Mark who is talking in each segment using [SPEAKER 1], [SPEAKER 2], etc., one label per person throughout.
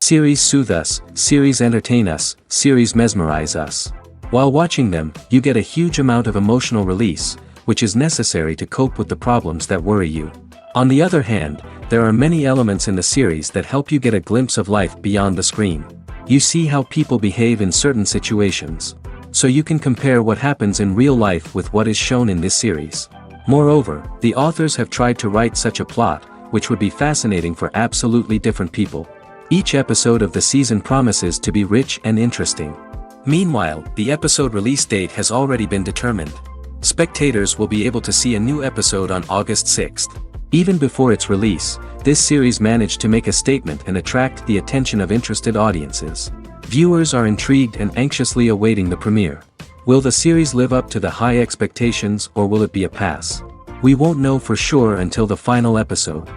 [SPEAKER 1] Series soothe us, series entertain us, series mesmerize us. While watching them, you get a huge amount of emotional release, which is necessary to cope with the problems that worry you. On the other hand, there are many elements in the series that help you get a glimpse of life beyond the screen. You see how people behave in certain situations. So you can compare what happens in real life with what is shown in this series. Moreover, the authors have tried to write such a plot, which would be fascinating for absolutely different people. Each episode of the season promises to be rich and interesting. Meanwhile, the episode release date has already been determined. Spectators will be able to see a new episode on August 6th. Even before its release, this series managed to make a statement and attract the attention of interested audiences. Viewers are intrigued and anxiously awaiting the premiere. Will the series live up to the high expectations, or will it be a pass? We won't know for sure until the final episode.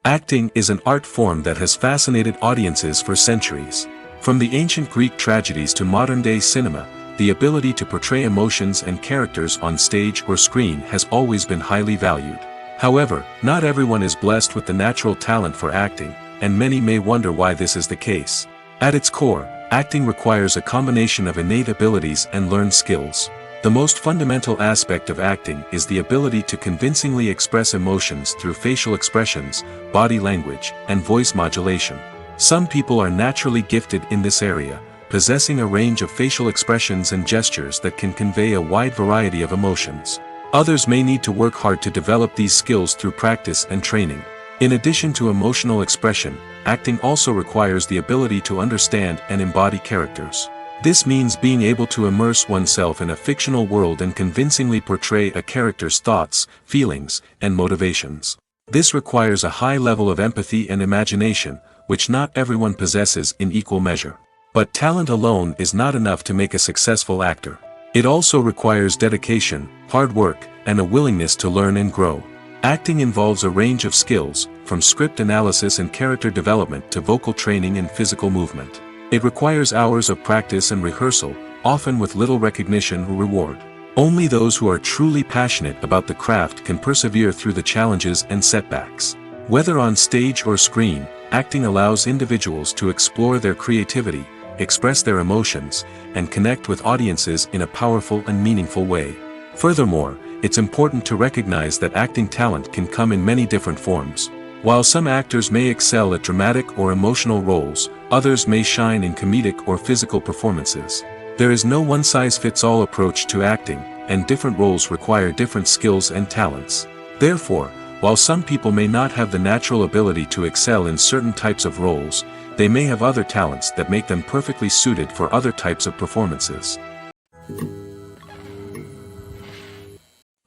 [SPEAKER 2] Acting is an art form that has fascinated audiences for centuries. From the ancient Greek tragedies to modern-day cinema, the ability to portray emotions and characters on stage or screen has always been highly valued. However, not everyone is blessed with the natural talent for acting, and many may wonder why this is the case. At its core, acting requires a combination of innate abilities and learned skills. The most fundamental aspect of acting is the ability to convincingly express emotions through facial expressions, body language, and voice modulation. Some people are naturally gifted in this area, possessing a range of facial expressions and gestures that can convey a wide variety of emotions. Others may need to work hard to develop these skills through practice and training. In addition to emotional expression, acting also requires the ability to understand and embody characters. This means being able to immerse oneself in a fictional world and convincingly portray a character's thoughts, feelings, and motivations. This requires a high level of empathy and imagination, which not everyone possesses in equal measure. But talent alone is not enough to make a successful actor. It also requires dedication, hard work, and a willingness to learn and grow. Acting involves a range of skills, from script analysis and character development to vocal training and physical movement. It requires hours of practice and rehearsal, often with little recognition or reward. Only those who are truly passionate about the craft can persevere through the challenges and setbacks. Whether on stage or screen, acting allows individuals to explore their creativity, express their emotions, and connect with audiences in a powerful and meaningful way. Furthermore, it's important to recognize that acting talent can come in many different forms. While some actors may excel at dramatic or emotional roles, others may shine in comedic or physical performances. There is no one-size-fits-all approach to acting, and different roles require different skills and talents. Therefore, while some people may not have the natural ability to excel in certain types of roles, they may have other talents that make them perfectly suited for other types of performances.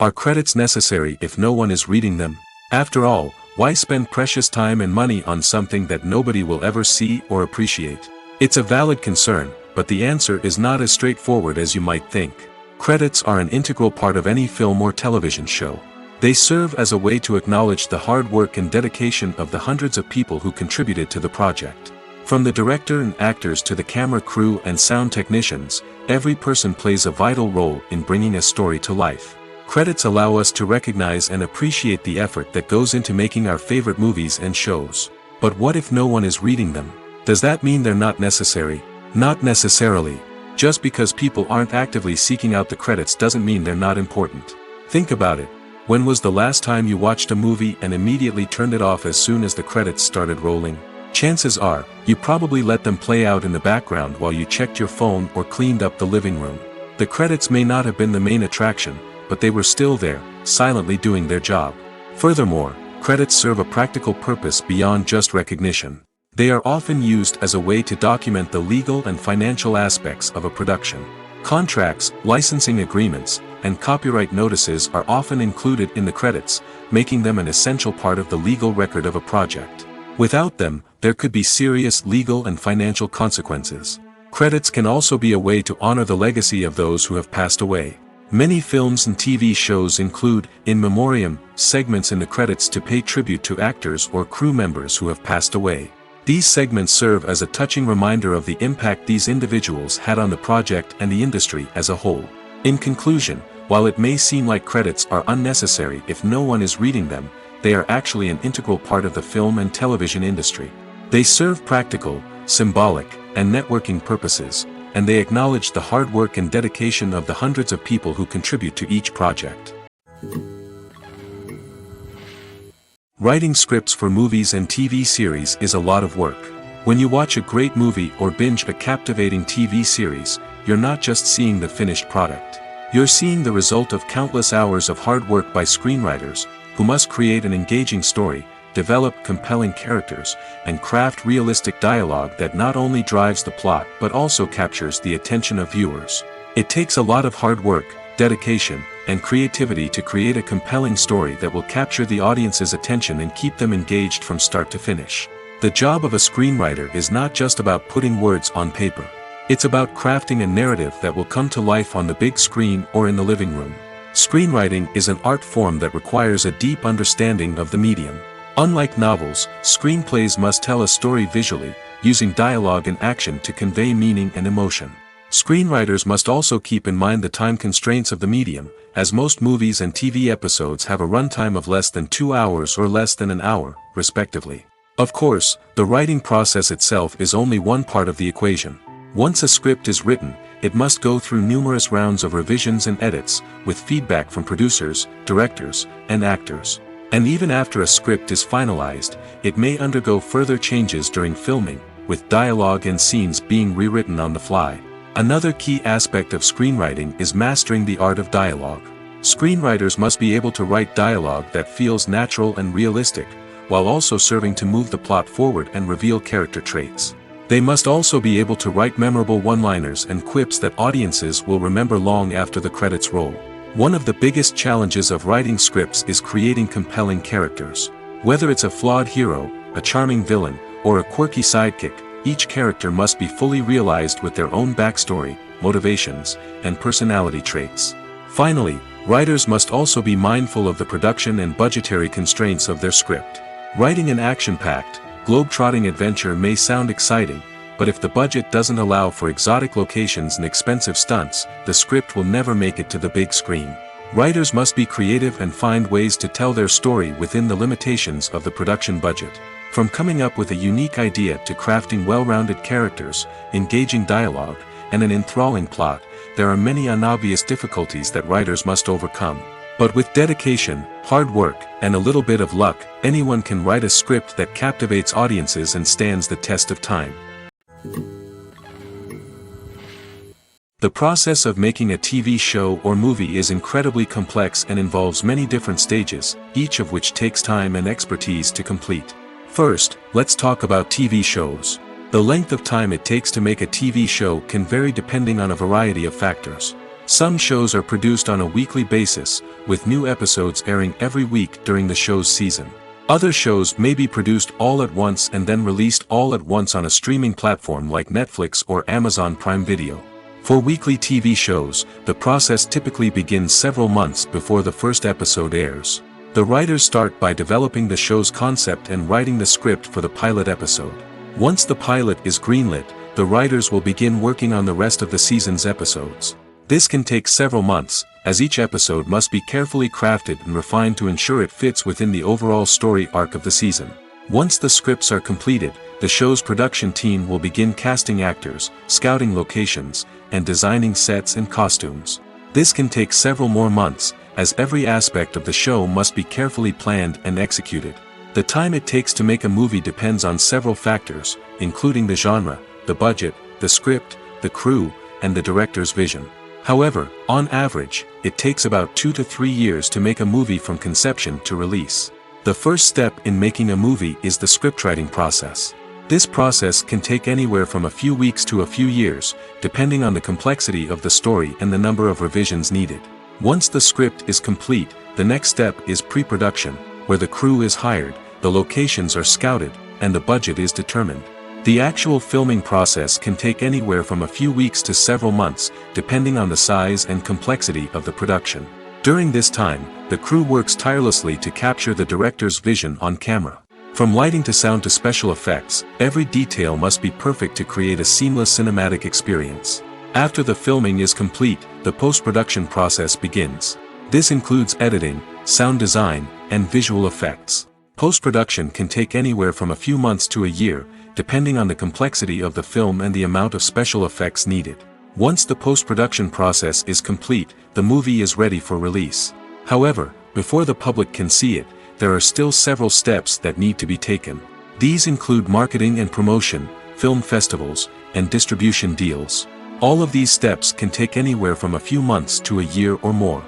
[SPEAKER 2] Are credits necessary if no one is reading them? After all, why spend precious time and money on something that nobody will ever see or appreciate? It's a valid concern, but the answer is not as straightforward as you might think. Credits are an integral part of any film or television show. They serve as a way to acknowledge the hard work and dedication of the hundreds of people who contributed to the project. From the director and actors to the camera crew and sound technicians, every person plays a vital role in bringing a story to life. Credits allow us to recognize and appreciate the effort that goes into making our favorite movies and shows. But what if no one is reading them? Does that mean they're not necessary? Not necessarily. Just because people aren't actively seeking out the credits doesn't mean they're not important. Think about it. When was the last time you watched a movie and immediately turned it off as soon as the credits started rolling? Chances are, you probably let them play out in the background while you checked your phone or cleaned up the living room. The credits may not have been the main attraction, but they were still there, silently doing their job. Furthermore, credits serve a practical purpose beyond just recognition. They are often used as a way to document the legal and financial aspects of a production. Contracts, licensing agreements, and copyright notices are often included in the credits, making them an essential part of the legal record of a project. Without them, there could be serious legal and financial consequences. Credits can also be a way to honor the legacy of those who have passed away. Many films and TV shows include, in memoriam, segments in the credits to pay tribute to actors or crew members who have passed away. These segments serve as a touching reminder of the impact these individuals had on the project and the industry as a whole. In conclusion, while it may seem like credits are unnecessary if no one is reading them, they are actually an integral part of the film and television industry. They serve practical, symbolic, and networking purposes, and they acknowledge the hard work and dedication of the hundreds of people who contribute to each project. Writing scripts for movies and TV series is a lot of work. When you watch a great movie or binge a captivating TV series, you're not just seeing the finished product. You're seeing the result of countless hours of hard work by screenwriters, who must create an engaging story, develop compelling characters, and craft realistic dialogue that not only drives the plot but also captures the attention of viewers. It takes a lot of hard work, dedication, and creativity to create a compelling story that will capture the audience's attention and keep them engaged from start to finish. The job of a screenwriter is not just about putting words on paper. It's about crafting a narrative that will come to life on the big screen or in the living room. Screenwriting is an art form that requires a deep understanding of the medium. Unlike novels, screenplays must tell a story visually, using dialogue and action to convey meaning and emotion. Screenwriters must also keep in mind the time constraints of the medium, as most movies and TV episodes have a runtime of less than 2 hours or less than an hour, respectively. Of course, the writing process itself is only one part of the equation. Once a script is written, it must go through numerous rounds of revisions and edits, with feedback from producers, directors, and actors. And even after a script is finalized, it may undergo further changes during filming, with dialogue and scenes being rewritten on the fly. Another key aspect of screenwriting is mastering the art of dialogue. Screenwriters must be able to write dialogue that feels natural and realistic, while also serving to move the plot forward and reveal character traits. They must also be able to write memorable one-liners and quips that audiences will remember long after the credits roll. One of the biggest challenges of writing scripts is creating compelling characters. Whether it's a flawed hero, a charming villain, or a quirky sidekick, each character must be fully realized with their own backstory, motivations, and personality traits. Finally, writers must also be mindful of the production and budgetary constraints of their script. Writing an action-packed, globe-trotting adventure may sound exciting, but if the budget doesn't allow for exotic locations and expensive stunts, the script will never make it to the big screen. Writers must be creative and find ways to tell their story within the limitations of the production budget. From coming up with a unique idea to crafting well-rounded characters, engaging dialogue, and an enthralling plot, there are many unobvious difficulties that writers must overcome. But with dedication, hard work, and a little bit of luck, anyone can write a script that captivates audiences and stands the test of time. The process of making a TV show or movie is incredibly complex and involves many different stages, each of which takes time and expertise to complete. First, let's talk about TV shows. The length of time it takes to make a TV show can vary depending on a variety of factors. Some shows are produced on a weekly basis, with new episodes airing every week during the show's season. Other shows may be produced all at once and then released all at once on a streaming platform like Netflix or Amazon Prime Video. For weekly TV shows, the process typically begins several months before the first episode airs. The writers start by developing the show's concept and writing the script for the pilot episode. Once the pilot is greenlit, the writers will begin working on the rest of the season's episodes. This can take several months, as each episode must be carefully crafted and refined to ensure it fits within the overall story arc of the season. Once the scripts are completed, the show's production team will begin casting actors, scouting locations, and designing sets and costumes. This can take several more months, as every aspect of the show must be carefully planned and executed. The time it takes to make a movie depends on several factors, including the genre, the budget, the script, the crew, and the director's vision. However, on average, it takes about 2 to 3 years to make a movie from conception to release. The first step in making a movie is the scriptwriting process. This process can take anywhere from a few weeks to a few years, depending on the complexity of the story and the number of revisions needed. Once the script is complete, the next step is pre-production, where the crew is hired, the locations are scouted, and the budget is determined. The actual filming process can take anywhere from a few weeks to several months, depending on the size and complexity of the production. During this time, the crew works tirelessly to capture the director's vision on camera. From lighting to sound to special effects, every detail must be perfect to create a seamless cinematic experience. After the filming is complete, the post-production process begins. This includes editing, sound design, and visual effects. Post-production can take anywhere from a few months to a year, depending on the complexity of the film and the amount of special effects needed. Once the post-production process is complete, the movie is ready for release. However, before the public can see it, there are still several steps that need to be taken. These include marketing and promotion, film festivals, and distribution deals. All of these steps can take anywhere from a few months to a year or more.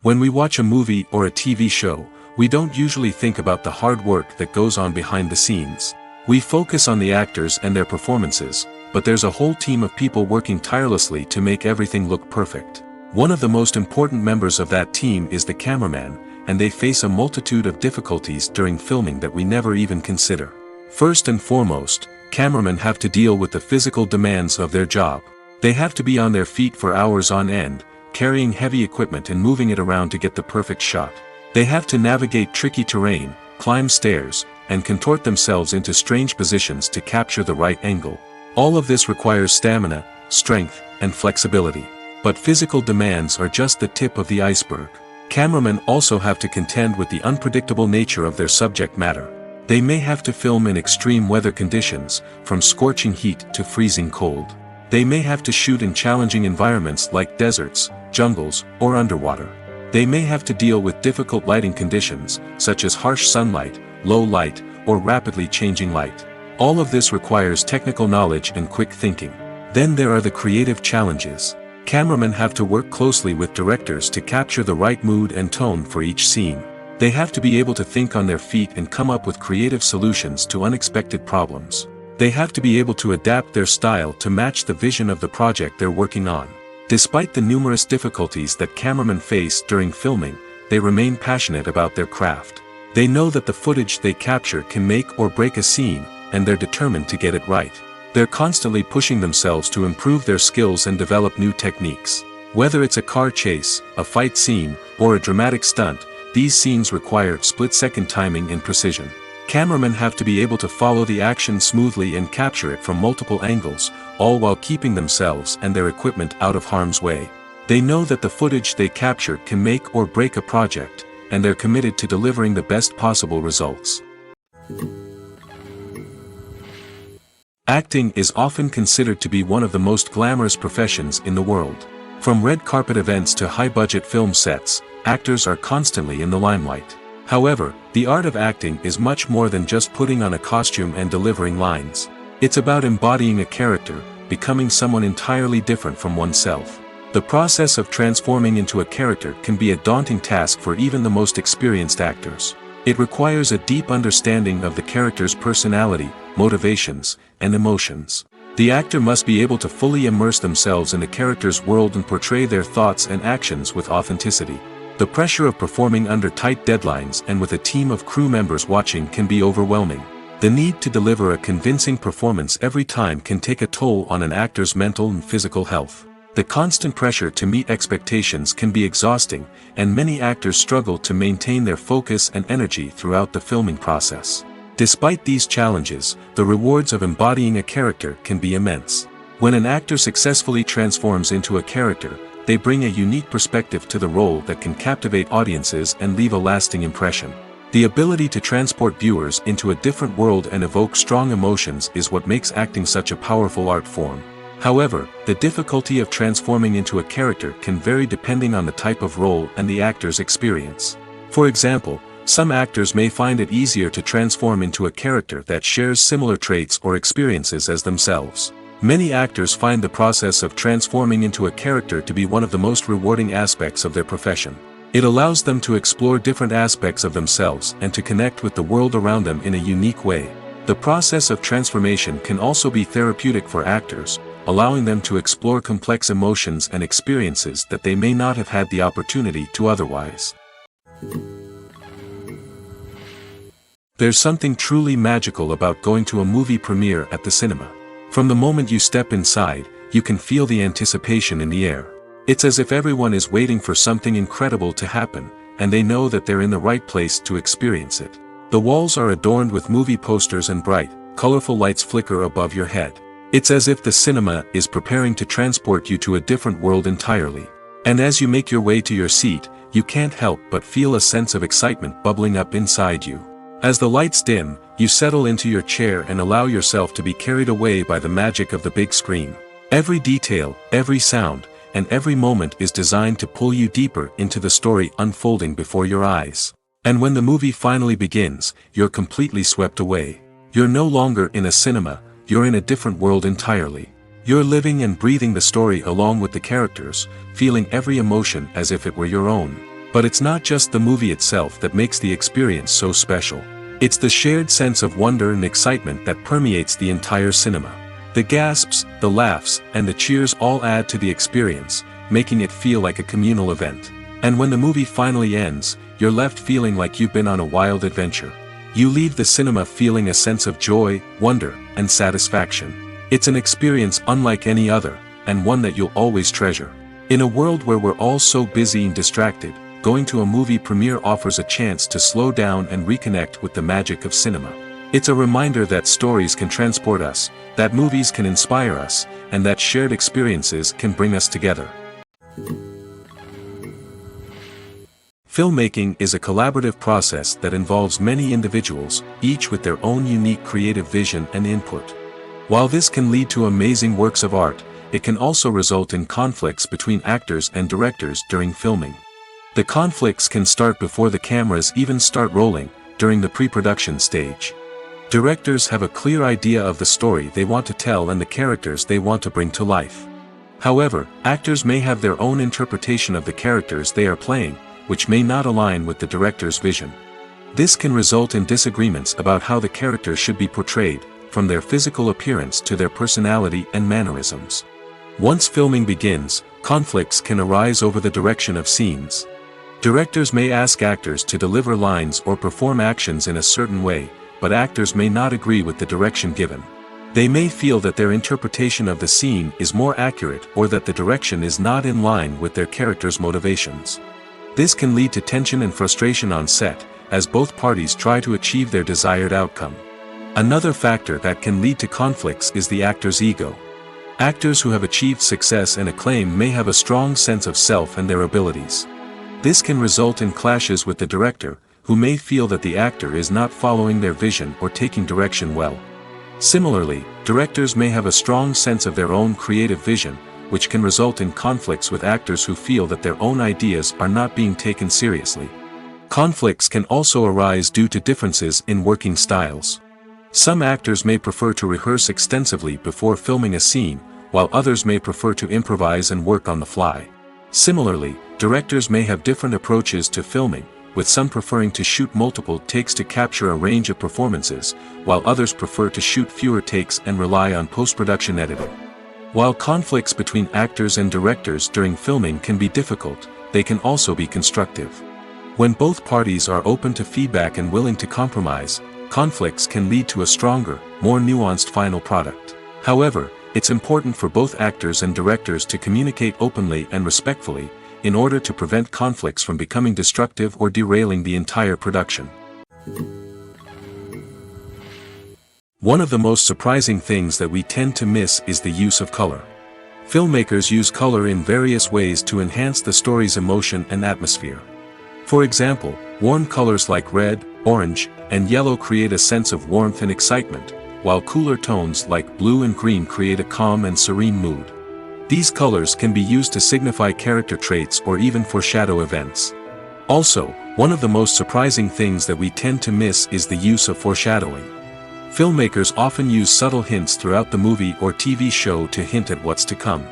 [SPEAKER 2] When we watch a movie or a TV show, we don't usually think about the hard work that goes on behind the scenes. We focus on the actors and their performances, but there's a whole team of people working tirelessly to make everything look perfect. One of the most important members of that team is the cameraman, and they face a multitude of difficulties during filming that we never even consider. First and foremost, cameramen have to deal with the physical demands of their job. They have to be on their feet for hours on end, carrying heavy equipment and moving it around to get the perfect shot. They have to navigate tricky terrain, climb stairs, and contort themselves into strange positions to capture the right angle. All of this requires stamina, strength, and flexibility. But physical demands are just the tip of the iceberg. Cameramen also have to contend with the unpredictable nature of their subject matter. They may have to film in extreme weather conditions, from scorching heat to freezing cold. They may have to shoot in challenging environments like deserts, jungles, or underwater. They may have to deal with difficult lighting conditions, such as harsh sunlight, low light, or rapidly changing light. All of this requires technical knowledge and quick thinking. Then there are the creative challenges. Cameramen have to work closely with directors to capture the right mood and tone for each scene. They have to be able to think on their feet and come up with creative solutions to unexpected problems. They have to be able to adapt their style to match the vision of the project they're working on. Despite the numerous difficulties that cameramen face during filming, they remain passionate about their craft. They know that the footage they capture can make or break a scene, and they're determined to get it right. They're constantly pushing themselves to improve their skills and develop new techniques. Whether it's a car chase, a fight scene, or a dramatic stunt, these scenes require split-second timing and precision. Cameramen have to be able to follow the action smoothly and capture it from multiple angles, all while keeping themselves and their equipment out of harm's way. They know that the footage they capture can make or break a project, and they're committed to delivering the best possible results. Acting is often considered to be one of the most glamorous professions in the world. From red carpet events to high-budget film sets, actors are constantly in the limelight. However, the art of acting is much more than just putting on a costume and delivering lines. It's about embodying a character, becoming someone entirely different from oneself. The process of transforming into a character can be a daunting task for even the most experienced actors. It requires a deep understanding of the character's personality, motivations, and emotions. The actor must be able to fully immerse themselves in the character's world and portray their thoughts and actions with authenticity. The pressure of performing under tight deadlines and with a team of crew members watching can be overwhelming. The need to deliver a convincing performance every time can take a toll on an actor's mental and physical health. The constant pressure to meet expectations can be exhausting, and many actors struggle to maintain their focus and energy throughout the filming process. Despite these challenges, the rewards of embodying a character can be immense. When an actor successfully transforms into a character, they bring a unique perspective to the role that can captivate audiences and leave a lasting impression. The ability to transport viewers into a different world and evoke strong emotions is what makes acting such a powerful art form. However, the difficulty of transforming into a character can vary depending on the type of role and the actor's experience. For example, some actors may find it easier to transform into a character that shares similar traits or experiences as themselves. Many actors find the process of transforming into a character to be one of the most rewarding aspects of their profession. It allows them to explore different aspects of themselves and to connect with the world around them in a unique way. The process of transformation can also be therapeutic for actors, allowing them to explore complex emotions and experiences that they may not have had the opportunity to otherwise. There's something truly magical about going to a movie premiere at the cinema. From the moment you step inside, you can feel the anticipation in the air. It's as if everyone is waiting for something incredible to happen, and they know that they're in the right place to experience it. The walls are adorned with movie posters and bright, colorful lights flicker above your head. It's as if the cinema is preparing to transport you to a different world entirely. And as you make your way to your seat, you can't help but feel a sense of excitement bubbling up inside you. As the lights dim, you settle into your chair and allow yourself to be carried away by the magic of the big screen. Every detail, every sound, and every moment is designed to pull you deeper into the story unfolding before your eyes. And when the movie finally begins, you're completely swept away. You're no longer in a cinema, you're in a different world entirely. You're living and breathing the story along with the characters, feeling every emotion as if it were your own. But it's not just the movie itself that makes the experience so special. It's the shared sense of wonder and excitement that permeates the entire cinema. The gasps, the laughs, and the cheers all add to the experience, making it feel like a communal event. And when the movie finally ends, you're left feeling like you've been on a wild adventure. You leave the cinema feeling a sense of joy, wonder, and satisfaction. It's an experience unlike any other, and one that you'll always treasure. In a world where we're all so busy and distracted, going to a movie premiere offers a chance to slow down and reconnect with the magic of cinema. It's a reminder that stories can transport us, that movies can inspire us, and that shared experiences can bring us together. Filmmaking is a collaborative process that involves many individuals, each with their own unique creative vision and input. While this can lead to amazing works of art, it can also result in conflicts between actors and directors during filming. The conflicts can start before the cameras even start rolling, during the pre-production stage. Directors have a clear idea of the story they want to tell and the characters they want to bring to life. However, actors may have their own interpretation of the characters they are playing, which may not align with the director's vision. This can result in disagreements about how the characters should be portrayed, from their physical appearance to their personality and mannerisms. Once filming begins, conflicts can arise over the direction of scenes. Directors may ask actors to deliver lines or perform actions in a certain way, but actors may not agree with the direction given. They may feel that their interpretation of the scene is more accurate or that the direction is not in line with their character's motivations. This can lead to tension and frustration on set, as both parties try to achieve their desired outcome. Another factor that can lead to conflicts is the actor's ego. Actors who have achieved success and acclaim may have a strong sense of self and their abilities. This can result in clashes with the director, who may feel that the actor is not following their vision or taking direction well. Similarly, directors may have a strong sense of their own creative vision, which can result in conflicts with actors who feel that their own ideas are not being taken seriously. Conflicts can also arise due to differences in working styles. Some actors may prefer to rehearse extensively before filming a scene, while others may prefer to improvise and work on the fly. Similarly, directors may have different approaches to filming, with some preferring to shoot multiple takes to capture a range of performances, while others prefer to shoot fewer takes and rely on post-production editing. While conflicts between actors and directors during filming can be difficult, they can also be constructive. When both parties are open to feedback and willing to compromise, conflicts can lead to a stronger, more nuanced final product. However, it's important for both actors and directors to communicate openly and respectfully, in order to prevent conflicts from becoming destructive or derailing the entire production. One of the most surprising things that we tend to miss is the use of color. Filmmakers use color in various ways to enhance the story's emotion and atmosphere. For example, warm colors like red, orange, and yellow create a sense of warmth and excitement, while cooler tones like blue and green create a calm and serene mood. These colors can be used to signify character traits or even foreshadow events. Also, one of the most surprising things that we tend to miss is the use of foreshadowing. Filmmakers often use subtle hints throughout the movie or TV show to hint at what's to come.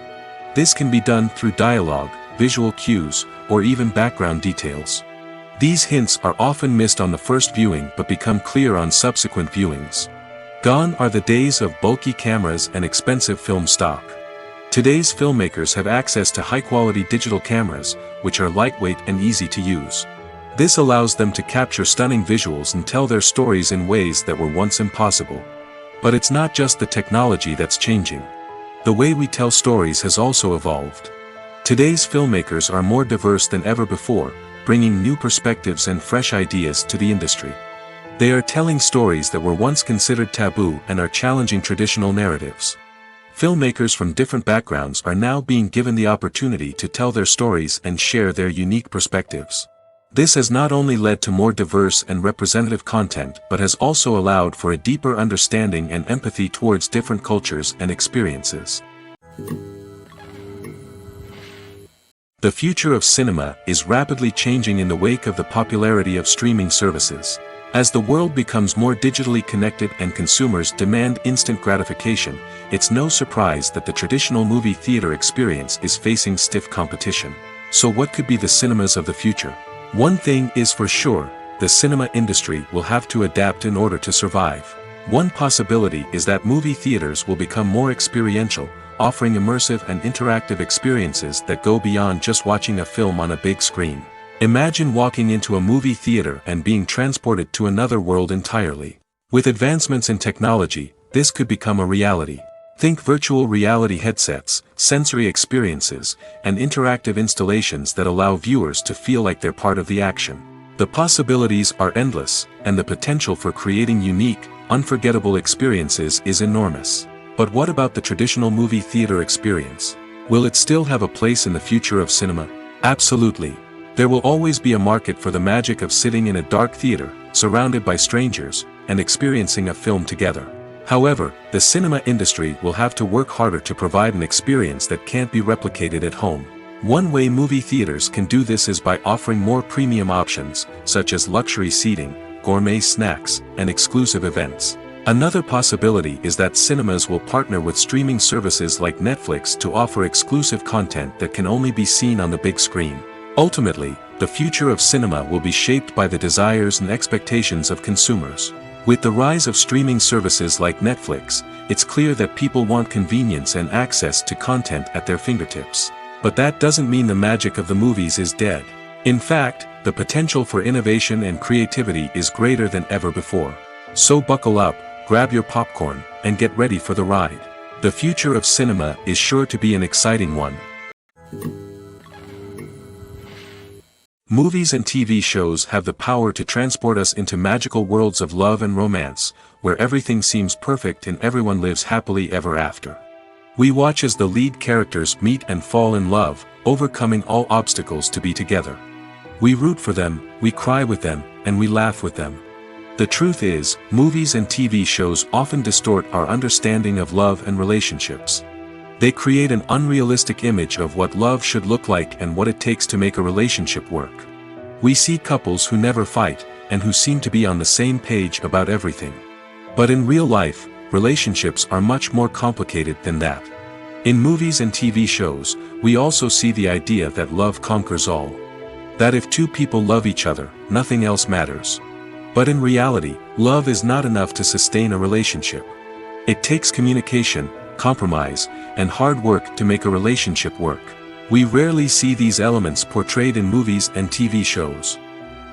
[SPEAKER 2] This can be done through dialogue, visual cues, or even background details. These hints are often missed on the first viewing but become clear on subsequent viewings. Gone are the days of bulky cameras and expensive film stock. Today's filmmakers have access to high-quality digital cameras, which are lightweight and easy to use. This allows them to capture stunning visuals and tell their stories in ways that were once impossible. But it's not just the technology that's changing. The way we tell stories has also evolved. Today's filmmakers are more diverse than ever before, bringing new perspectives and fresh ideas to the industry. They are telling stories that were once considered taboo and are challenging traditional narratives. Filmmakers from different backgrounds are now being given the opportunity to tell their stories and share their unique perspectives. This has not only led to more diverse and representative content but has also allowed for a deeper understanding and empathy towards different cultures and experiences. The future of cinema is rapidly changing in the wake of the popularity of streaming services. As the world becomes more digitally connected and consumers demand instant gratification, it's no surprise that the traditional movie theater experience is facing stiff competition. So what could be the cinemas of the future? One thing is for sure, the cinema industry will have to adapt in order to survive. One possibility is that movie theaters will become more experiential, offering immersive and interactive experiences that go beyond just watching a film on a big screen. Imagine walking into a movie theater and being transported to another world entirely. With advancements in technology, this could become a reality. Think virtual reality headsets, sensory experiences, and interactive installations that allow viewers to feel like they're part of the action. The possibilities are endless, and the potential for creating unique, unforgettable experiences is enormous. But what about the traditional movie theater experience? Will it still have a place in the future of cinema? Absolutely. There will always be a market for the magic of sitting in a dark theater, surrounded by strangers, and experiencing a film together. However, the cinema industry will have to work harder to provide an experience that can't be replicated at home. One way movie theaters can do this is by offering more premium options, such as luxury seating, gourmet snacks, and exclusive events. Another possibility is that cinemas will partner with streaming services like Netflix to offer exclusive content that can only be seen on the big screen. Ultimately, the future of cinema will be shaped by the desires and expectations of consumers. With the rise of streaming services like Netflix, it's clear that people want convenience and access to content at their fingertips. But that doesn't mean the magic of the movies is dead. In fact, the potential for innovation and creativity is greater than ever before. So buckle up, grab your popcorn, and get ready for the ride. The future of cinema is sure to be an exciting one. Movies and TV shows have the power to transport us into magical worlds of love and romance, where everything seems perfect and everyone lives happily ever after. We watch as the lead characters meet and fall in love, overcoming all obstacles to be together. We root for them, we cry with them, and we laugh with them. The truth is, movies and TV shows often distort our understanding of love and relationships. They create an unrealistic image of what love should look like and what it takes to make a relationship work. We see couples who never fight, and who seem to be on the same page about everything. But in real life, relationships are much more complicated than that. In movies and TV shows, we also see the idea that love conquers all. That if two people love each other, nothing else matters. But in reality, love is not enough to sustain a relationship. It takes communication, compromise, and hard work to make a relationship work. We rarely see these elements portrayed in movies and TV shows.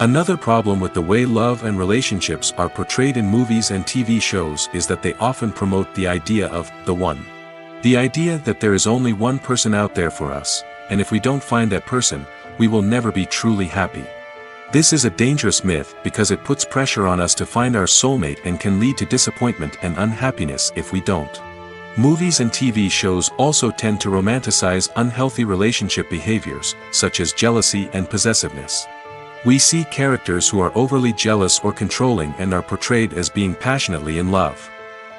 [SPEAKER 2] Another problem with the way love and relationships are portrayed in movies and TV shows is that they often promote the idea of the one. The idea that there is only one person out there for us, and if we don't find that person, we will never be truly happy. This is a dangerous myth because it puts pressure on us to find our soulmate and can lead to disappointment and unhappiness if we don't. Movies and TV shows also tend to romanticize unhealthy relationship behaviors, such as jealousy and possessiveness. We see characters who are overly jealous or controlling and are portrayed as being passionately in love.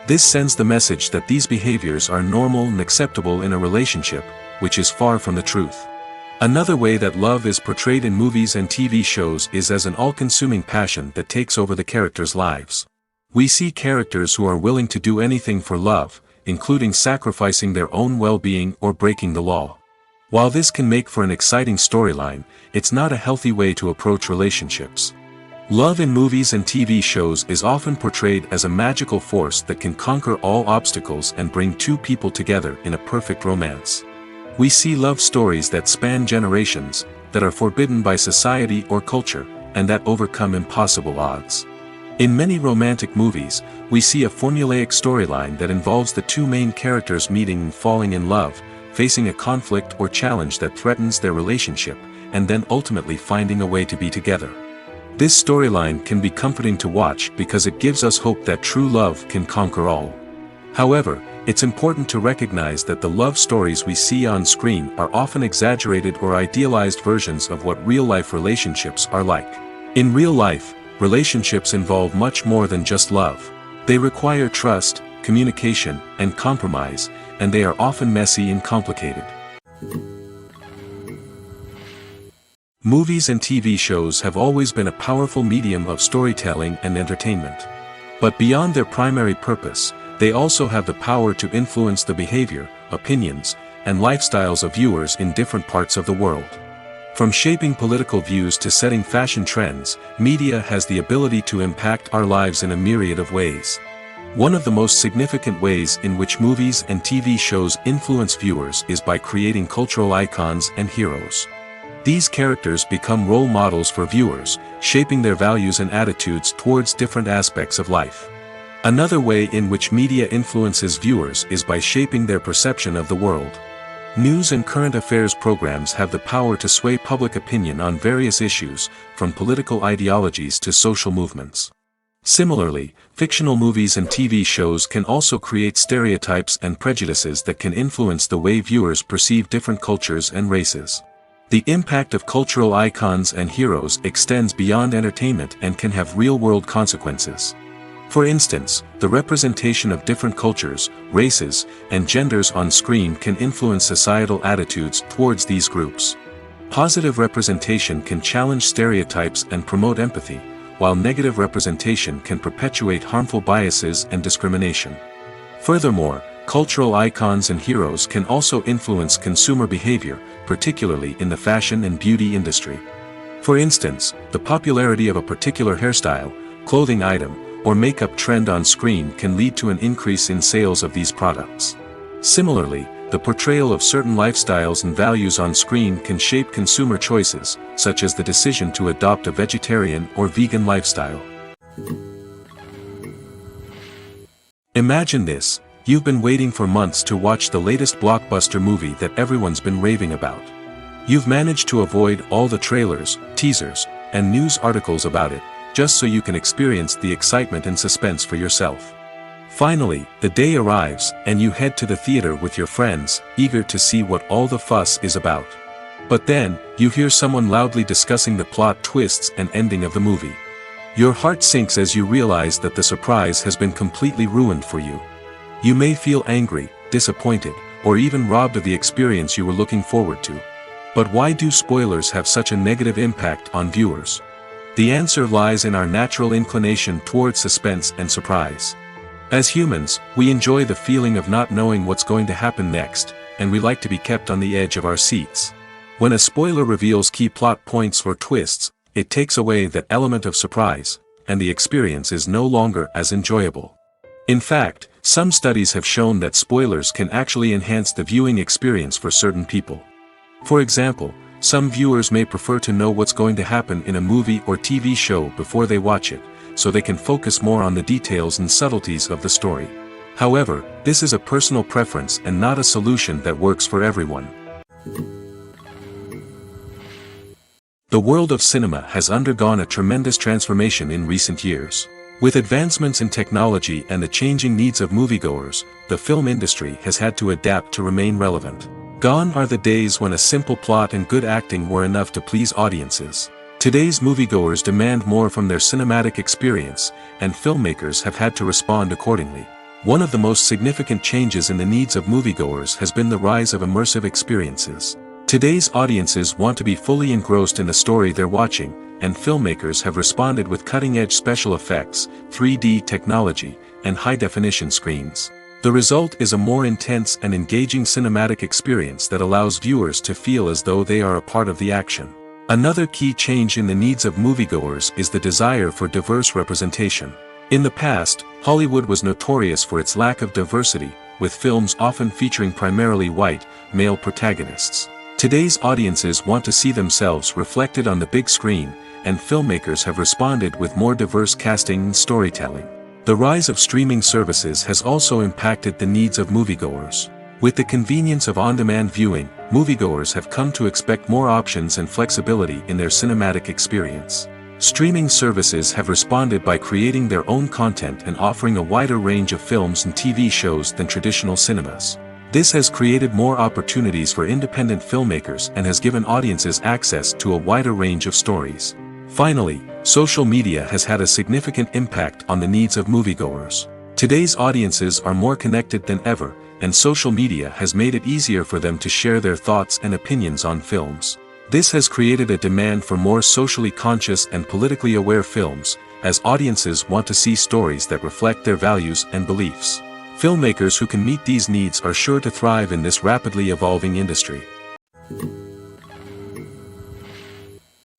[SPEAKER 2] This sends the message that these behaviors are normal and acceptable in a relationship, which is far from the truth. Another way that love is portrayed in movies and TV shows is as an all-consuming passion that takes over the characters' lives. We see characters who are willing to do anything for love, including sacrificing their own well-being or breaking the law. While this can make for an exciting storyline, it's not a healthy way to approach relationships. Love in movies and TV shows is often portrayed as a magical force that can conquer all obstacles and bring two people together in a perfect romance. We see love stories that span generations, that are forbidden by society or culture, and that overcome impossible odds. In many romantic movies, we see a formulaic storyline that involves the two main characters meeting and falling in love, facing a conflict or challenge that threatens their relationship, and then ultimately finding a way to be together. This storyline can be comforting to watch because it gives us hope that true love can conquer all. However, it's important to recognize that the love stories we see on screen are often exaggerated or idealized versions of what real-life relationships are like. In real life, relationships involve much more than just love. They require trust, communication, and compromise, and they are often messy and complicated. Movies and TV shows have always been a powerful medium of storytelling and entertainment. But beyond their primary purpose, they also have the power to influence the behavior, opinions, and lifestyles of viewers in different parts of the world. From shaping political views to setting fashion trends, media has the ability to impact our lives in a myriad of ways. One of the most significant ways in which movies and TV shows influence viewers is by creating cultural icons and heroes. These characters become role models for viewers, shaping their values and attitudes towards different aspects of life. Another way in which media influences viewers is by shaping their perception of the world. News and current affairs programs have the power to sway public opinion on various issues, from political ideologies to social movements. Similarly, fictional movies and TV shows can also create stereotypes and prejudices that can influence the way viewers perceive different cultures and races. The impact of cultural icons and heroes extends beyond entertainment and can have real-world consequences. For instance, the representation of different cultures, races, and genders on screen can influence societal attitudes towards these groups. Positive representation can challenge stereotypes and promote empathy, while negative representation can perpetuate harmful biases and discrimination. Furthermore, cultural icons and heroes can also influence consumer behavior, particularly in the fashion and beauty industry. For instance, the popularity of a particular hairstyle, clothing item, or makeup trend on screen can lead to an increase in sales of these products. Similarly, the portrayal of certain lifestyles and values on screen can shape consumer choices, such as the decision to adopt a vegetarian or vegan lifestyle. Imagine this: you've been waiting for months to watch the latest blockbuster movie that everyone's been raving about. You've managed to avoid all the trailers, teasers, and news articles about it, just so you can experience the excitement and suspense for yourself. Finally, the day arrives, and you head to the theater with your friends, eager to see what all the fuss is about. But then, you hear someone loudly discussing the plot twists and ending of the movie. Your heart sinks as you realize that the surprise has been completely ruined for you. You may feel angry, disappointed, or even robbed of the experience you were looking forward to. But why do spoilers have such a negative impact on viewers? The answer lies in our natural inclination towards suspense and surprise. As humans, we enjoy the feeling of not knowing what's going to happen next, and we like to be kept on the edge of our seats. When a spoiler reveals key plot points or twists, it takes away that element of surprise, and the experience is no longer as enjoyable. In fact, some studies have shown that spoilers can actually enhance the viewing experience for certain people. For example, some viewers may prefer to know what's going to happen in a movie or TV show before they watch it, so they can focus more on the details and subtleties of the story. However, this is a personal preference and not a solution that works for everyone. The world of cinema has undergone a tremendous transformation in recent years. With advancements in technology and the changing needs of moviegoers, the film industry has had to adapt to remain relevant. Gone are the days when a simple plot and good acting were enough to please audiences. Today's moviegoers demand more from their cinematic experience, and filmmakers have had to respond accordingly. One of the most significant changes in the needs of moviegoers has been the rise of immersive experiences. Today's audiences want to be fully engrossed in the story they're watching, and filmmakers have responded with cutting-edge special effects, 3D technology, and high-definition screens. The result is a more intense and engaging cinematic experience that allows viewers to feel as though they are a part of the action. Another key change in the needs of moviegoers is the desire for diverse representation. In the past, Hollywood was notorious for its lack of diversity, with films often featuring primarily white, male protagonists. Today's audiences want to see themselves reflected on the big screen, and filmmakers have responded with more diverse casting and storytelling. The rise of streaming services has also impacted the needs of moviegoers. With the convenience of on-demand viewing, moviegoers have come to expect more options and flexibility in their cinematic experience. Streaming services have responded by creating their own content and offering a wider range of films and TV shows than traditional cinemas. This has created more opportunities for independent filmmakers and has given audiences access to a wider range of stories. Finally, social media has had a significant impact on the needs of moviegoers. Today's audiences are more connected than ever, and social media has made it easier for them to share their thoughts and opinions on films. This has created a demand for more socially conscious and politically aware films, as audiences want to see stories that reflect their values and beliefs. Filmmakers who can meet these needs are sure to thrive in this rapidly evolving industry.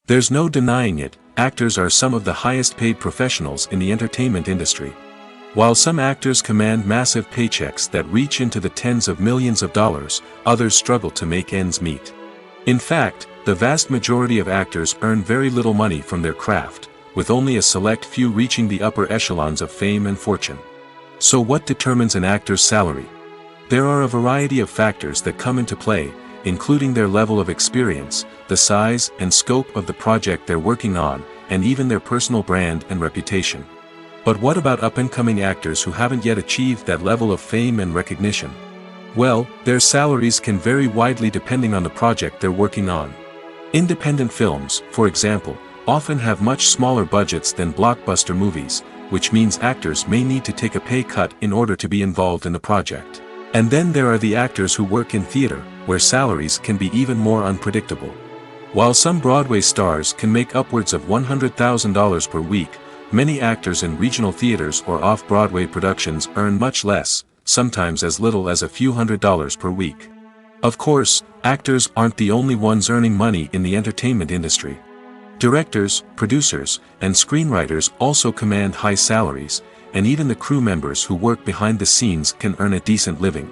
[SPEAKER 2] There's no denying it, actors are some of the highest paid professionals in the entertainment industry. While some actors command massive paychecks that reach into the tens of millions of dollars, others struggle to make ends meet. In fact, the vast majority of actors earn very little money from their craft, with only a select few reaching the upper echelons of fame and fortune. So what determines an actor's salary? There are a variety of factors that come into play, including their level of experience, the size and scope of the project they're working on, and even their personal brand and reputation. But what about up-and-coming actors who haven't yet achieved that level of fame and recognition? Well, their salaries can vary widely depending on the project they're working on. Independent films, for example, often have much smaller budgets than blockbuster movies, which means actors may need to take a pay cut in order to be involved in the project. And then there are the actors who work in theater, where salaries can be even more unpredictable. While some Broadway stars can make upwards of $100,000 per week, many actors in regional theaters or off-Broadway productions earn much less, sometimes as little as a few $100s per week. Of course, actors aren't the only ones earning money in the entertainment industry. Directors, producers, and screenwriters also command high salaries, and even the crew members who work behind the scenes can earn a decent living.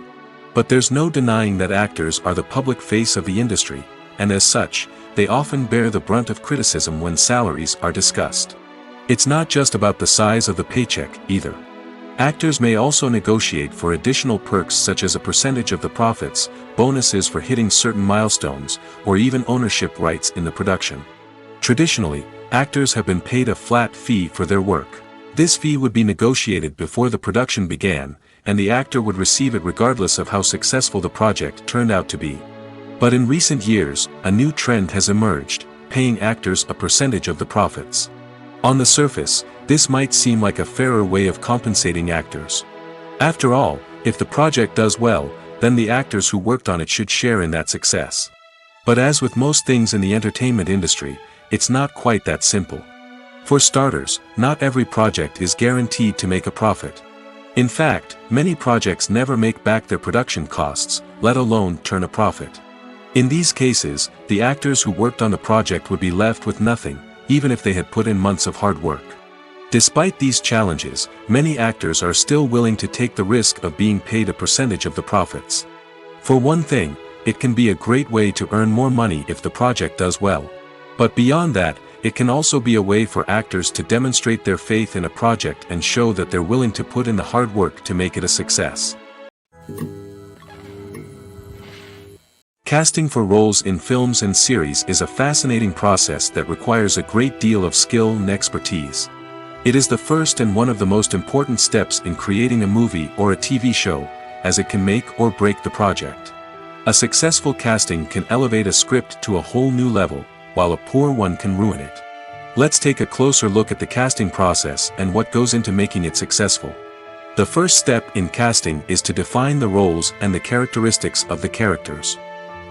[SPEAKER 2] But there's no denying that actors are the public face of the industry, and as such, they often bear the brunt of criticism when salaries are discussed. It's not just about the size of the paycheck, either. Actors may also negotiate for additional perks such as a percentage of the profits, bonuses for hitting certain milestones, or even ownership rights in the production. Traditionally, actors have been paid a flat fee for their work. This fee would be negotiated before the production began, and the actor would receive it regardless of how successful the project turned out to be. But in recent years, a new trend has emerged, paying actors a percentage of the profits. On the surface, this might seem like a fairer way of compensating actors. After all, if the project does well, then the actors who worked on it should share in that success. But as with most things in the entertainment industry, it's not quite that simple. For starters, not every project is guaranteed to make a profit. In fact, many projects never make back their production costs, let alone turn a profit. In these cases, the actors who worked on the project would be left with nothing, even if they had put in months of hard work. Despite these challenges, many actors are still willing to take the risk of being paid a percentage of the profits. For one thing, it can be a great way to earn more money if the project does well. But beyond that, it can also be a way for actors to demonstrate their faith in a project and show that they're willing to put in the hard work to make it a success. Casting for roles in films and series is a fascinating process that requires a great deal of skill and expertise. It is the first and one of the most important steps in creating a movie or a TV show, as it can make or break the project. A successful casting can elevate a script to a whole new level, while a poor one can ruin it. Let's take a closer look at the casting process and what goes into making it successful. The first step in casting is to define the roles and the characteristics of the characters.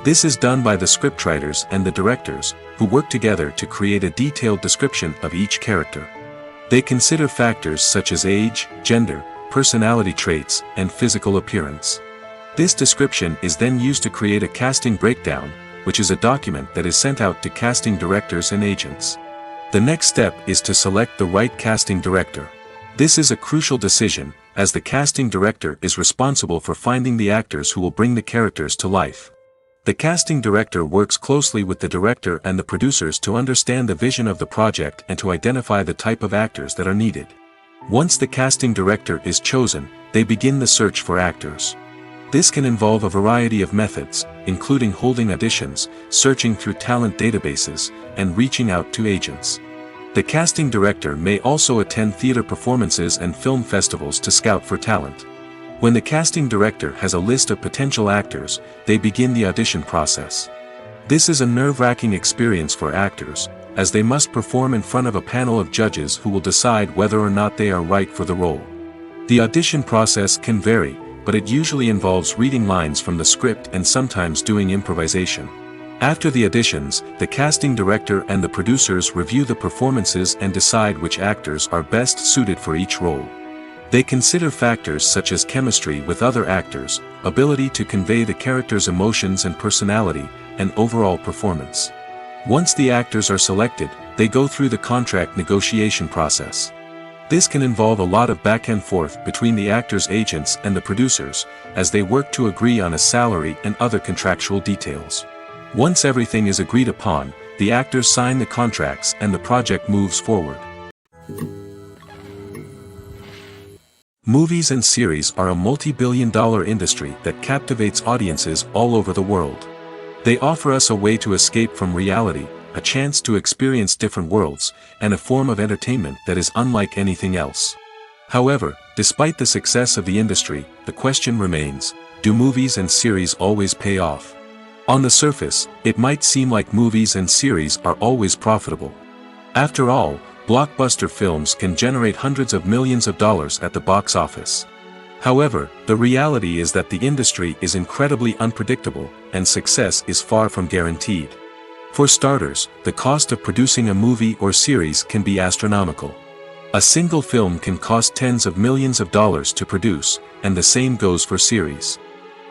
[SPEAKER 2] This is done by the scriptwriters and the directors, who work together to create a detailed description of each character. They consider factors such as age, gender, personality traits, and physical appearance. This description is then used to create a casting breakdown, which is a document that is sent out to casting directors and agents. The next step is to select the right casting director. This is a crucial decision, as the casting director is responsible for finding the actors who will bring the characters to life. The casting director works closely with the director and the producers to understand the vision of the project and to identify the type of actors that are needed. Once the casting director is chosen, they begin the search for actors. This can involve a variety of methods, including holding auditions, searching through talent databases, and reaching out to agents. The casting director may also attend theater performances and film festivals to scout for talent. When the casting director has a list of potential actors, they begin the audition process. This is a nerve-wracking experience for actors, as they must perform in front of a panel of judges who will decide whether or not they are right for the role. The audition process can vary, but it usually involves reading lines from the script and sometimes doing improvisation. After the auditions, the casting director and the producers review the performances and decide which actors are best suited for each role. They consider factors such as chemistry with other actors, ability to convey the character's emotions and personality, and overall performance. Once the actors are selected, they go through the contract negotiation process. This can involve a lot of back and forth between the actors' agents and the producers, as they work to agree on a salary and other contractual details. Once everything is agreed upon, the actors sign the contracts and the project moves forward. Movies and series are a multi-billion-dollar industry that captivates audiences all over the world. They offer us a way to escape from reality, a chance to experience different worlds, and a form of entertainment that is unlike anything else. However, despite the success of the industry, the question remains, do movies and series always pay off? On the surface, it might seem like movies and series are always profitable. After all, blockbuster films can generate hundreds of millions of dollars at the box office. However, the reality is that the industry is incredibly unpredictable, and success is far from guaranteed. For starters, the cost of producing a movie or series can be astronomical. A single film can cost tens of millions of dollars to produce, and the same goes for series.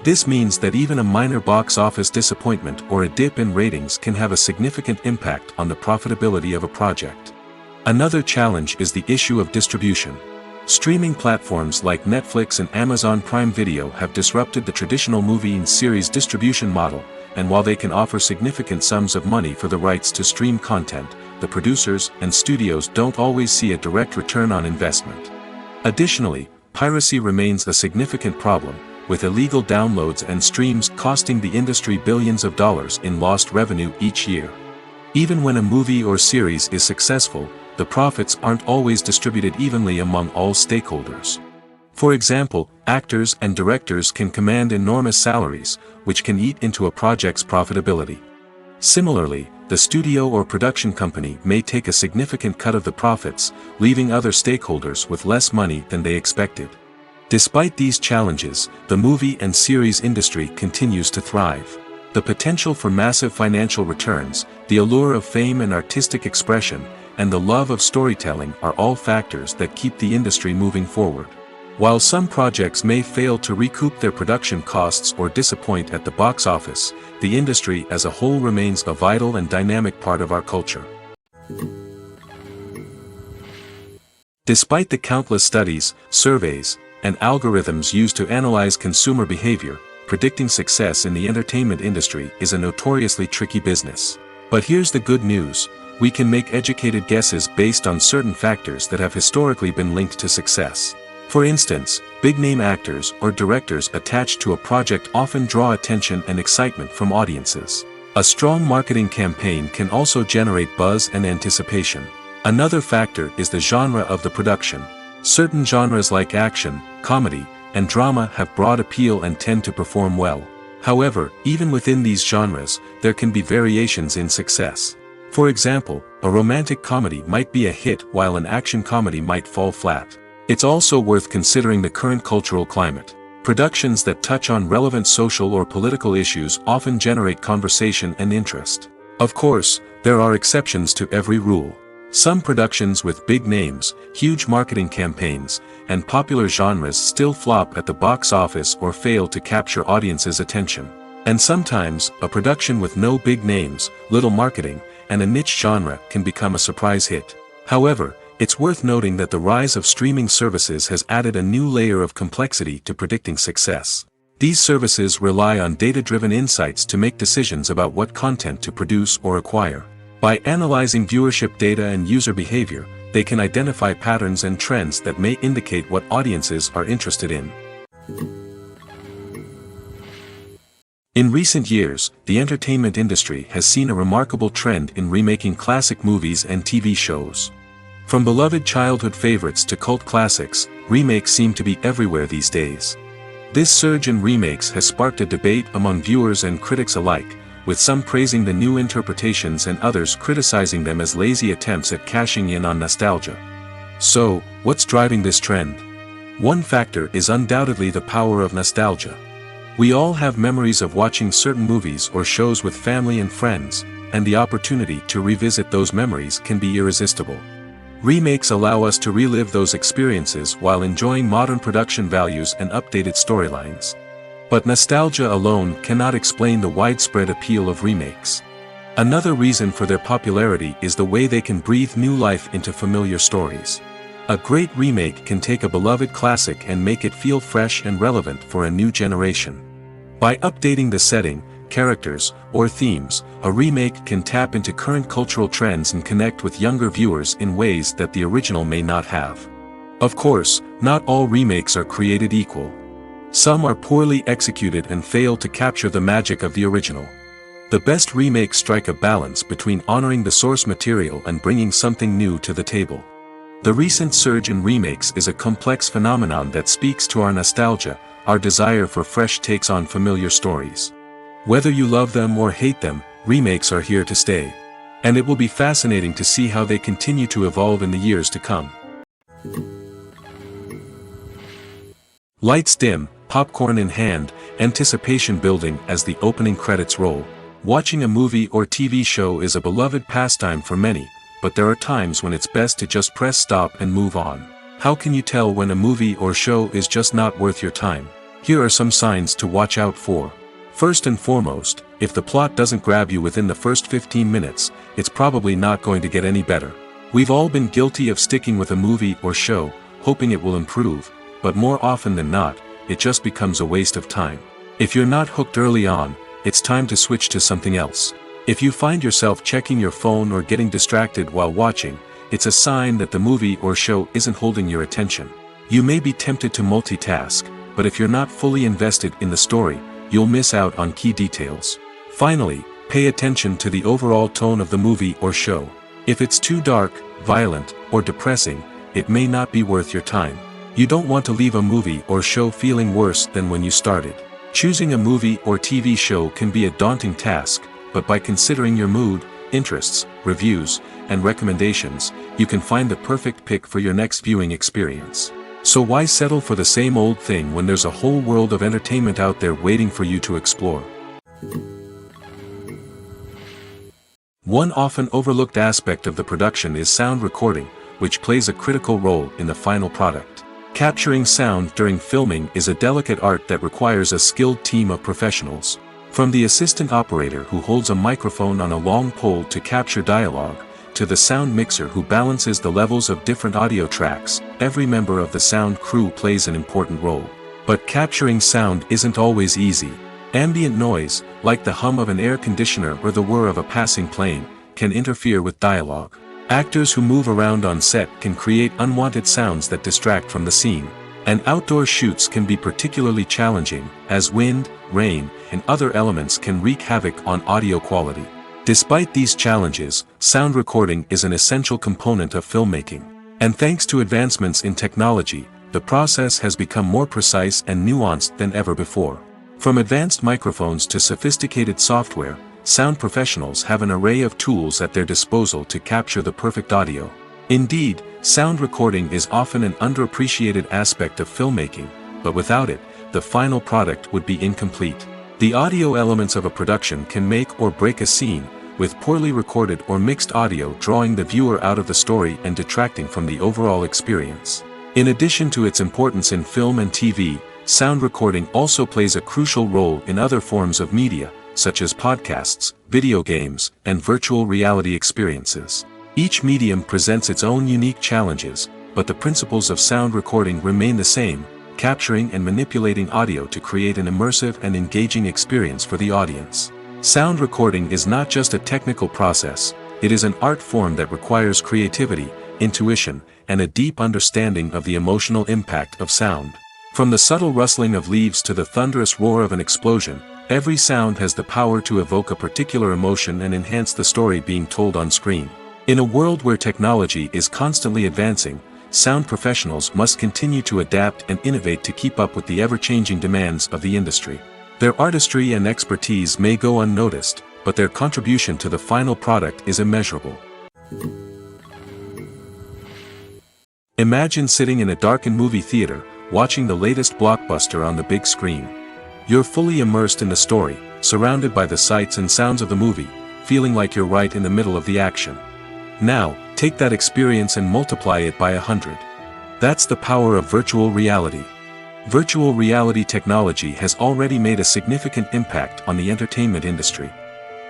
[SPEAKER 2] This means that even a minor box office disappointment or a dip in ratings can have a significant impact on the profitability of a project. Another challenge is the issue of distribution. Streaming platforms like Netflix and Amazon Prime Video have disrupted the traditional movie and series distribution model, and while they can offer significant sums of money for the rights to stream content, the producers and studios don't always see a direct return on investment. Additionally, piracy remains a significant problem, with illegal downloads and streams costing the industry billions of dollars in lost revenue each year. Even when a movie or series is successful, the profits aren't always distributed evenly among all stakeholders. For example, actors and directors can command enormous salaries, which can eat into a project's profitability. Similarly, the studio or production company may take a significant cut of the profits, leaving other stakeholders with less money than they expected. Despite these challenges, the movie and series industry continues to thrive. The potential for massive financial returns, the allure of fame and artistic expression, and the love of storytelling are all factors that keep the industry moving forward. While some projects may fail to recoup their production costs or disappoint at the box office, the industry as a whole remains a vital and dynamic part of our culture. Despite the countless studies, surveys, and algorithms used to analyze consumer behavior, predicting success in the entertainment industry is a notoriously tricky business. But here's the good news: we can make educated guesses based on certain factors that have historically been linked to success. For instance, big-name actors or directors attached to a project often draw attention and excitement from audiences. A strong marketing campaign can also generate buzz and anticipation. Another factor is the genre of the production. Certain genres like action, comedy, and drama have broad appeal and tend to perform well. However, even within these genres, there can be variations in success. For example, a romantic comedy might be a hit while an action comedy might fall flat. It's also worth considering the current cultural climate. Productions that touch on relevant social or political issues often generate conversation and interest. Of course, there are exceptions to every rule. Some productions with big names, huge marketing campaigns, and popular genres still flop at the box office or fail to capture audiences' attention. And sometimes, a production with no big names, little marketing, and a niche genre can become a surprise hit. However, it's worth noting that the rise of streaming services has added a new layer of complexity to predicting success. These services rely on data-driven insights to make decisions about what content to produce or acquire. By analyzing viewership data and user behavior, they can identify patterns and trends that may indicate what audiences are interested in. In recent years, the entertainment industry has seen a remarkable trend in remaking classic movies and TV shows. From beloved childhood favorites to cult classics, remakes seem to be everywhere these days. This surge in remakes has sparked a debate among viewers and critics alike, with some praising the new interpretations and others criticizing them as lazy attempts at cashing in on nostalgia. So, what's driving this trend? One factor is undoubtedly the power of nostalgia. We all have memories of watching certain movies or shows with family and friends, and the opportunity to revisit those memories can be irresistible. Remakes allow us to relive those experiences while enjoying modern production values and updated storylines. But nostalgia alone cannot explain the widespread appeal of remakes. Another reason for their popularity is the way they can breathe new life into familiar stories. A great remake can take a beloved classic and make it feel fresh and relevant for a new generation. By updating the setting, characters, or themes, a remake can tap into current cultural trends and connect with younger viewers in ways that the original may not have. Of course, not all remakes are created equal. Some are poorly executed and fail to capture the magic of the original. The best remakes strike a balance between honoring the source material and bringing something new to the table. The recent surge in remakes is a complex phenomenon that speaks to our nostalgia, our desire for fresh takes on familiar stories. Whether you love them or hate them, remakes are here to stay. And it will be fascinating to see how they continue to evolve in the years to come. Lights dim, popcorn in hand, anticipation building as the opening credits roll. Watching a movie or TV show is a beloved pastime for many, but there are times when it's best to just press stop and move on. How can you tell when a movie or show is just not worth your time? Here are some signs to watch out for. First and foremost, if the plot doesn't grab you within the first 15 minutes, it's probably not going to get any better. We've all been guilty of sticking with a movie or show, hoping it will improve, but more often than not, it just becomes a waste of time. If you're not hooked early on, it's time to switch to something else. If you find yourself checking your phone or getting distracted while watching, it's a sign that the movie or show isn't holding your attention. You may be tempted to multitask, but if you're not fully invested in the story, you'll miss out on key details. Finally, pay attention to the overall tone of the movie or show. If it's too dark, violent, or depressing, it may not be worth your time. You don't want to leave a movie or show feeling worse than when you started. Choosing a movie or TV show can be a daunting task, but by considering your mood, interests, reviews, and recommendations, you can find the perfect pick for your next viewing experience. So why settle for the same old thing when there's a whole world of entertainment out there waiting for you to explore? One often overlooked aspect of the production is sound recording, which plays a critical role in the final product. Capturing sound during filming is a delicate art that requires a skilled team of professionals. From the assistant operator who holds a microphone on a long pole to capture dialogue, to the sound mixer who balances the levels of different audio tracks, every member of the sound crew plays an important role. But capturing sound isn't always easy. Ambient noise, like the hum of an air conditioner or the whir of a passing plane, can interfere with dialogue. Actors who move around on set can create unwanted sounds that distract from the scene. And outdoor shoots can be particularly challenging, as wind, rain, and other elements can wreak havoc on audio quality. Despite these challenges, sound recording is an essential component of filmmaking. And thanks to advancements in technology, the process has become more precise and nuanced than ever before. From advanced microphones to sophisticated software, sound professionals have an array of tools at their disposal to capture the perfect audio. Indeed, Sound recording is often an underappreciated aspect of filmmaking, but without it, the final product would be incomplete. The audio elements of a production can make or break a scene, with poorly recorded or mixed audio drawing the viewer out of the story and detracting from the overall experience. In addition to its importance in film and TV, sound recording also plays a crucial role in other forms of media, such as podcasts, video games, and virtual reality experiences. Each medium presents its own unique challenges, but the principles of sound recording remain the same, capturing and manipulating audio to create an immersive and engaging experience for the audience. Sound recording is not just a technical process, it is an art form that requires creativity, intuition, and a deep understanding of the emotional impact of sound. From the subtle rustling of leaves to the thunderous roar of an explosion, every sound has the power to evoke a particular emotion and enhance the story being told on screen. In a world where technology is constantly advancing, sound professionals must continue to adapt and innovate to keep up with the ever-changing demands of the industry. Their artistry and expertise may go unnoticed, but their contribution to the final product is immeasurable. Imagine sitting in a darkened movie theater, watching the latest blockbuster on the big screen. You're fully immersed in the story, surrounded by the sights and sounds of the movie, feeling like you're right in the middle of the action. Now, take that experience and multiply it by 100. That's the power of virtual reality. Virtual reality technology has already made a significant impact on the entertainment industry.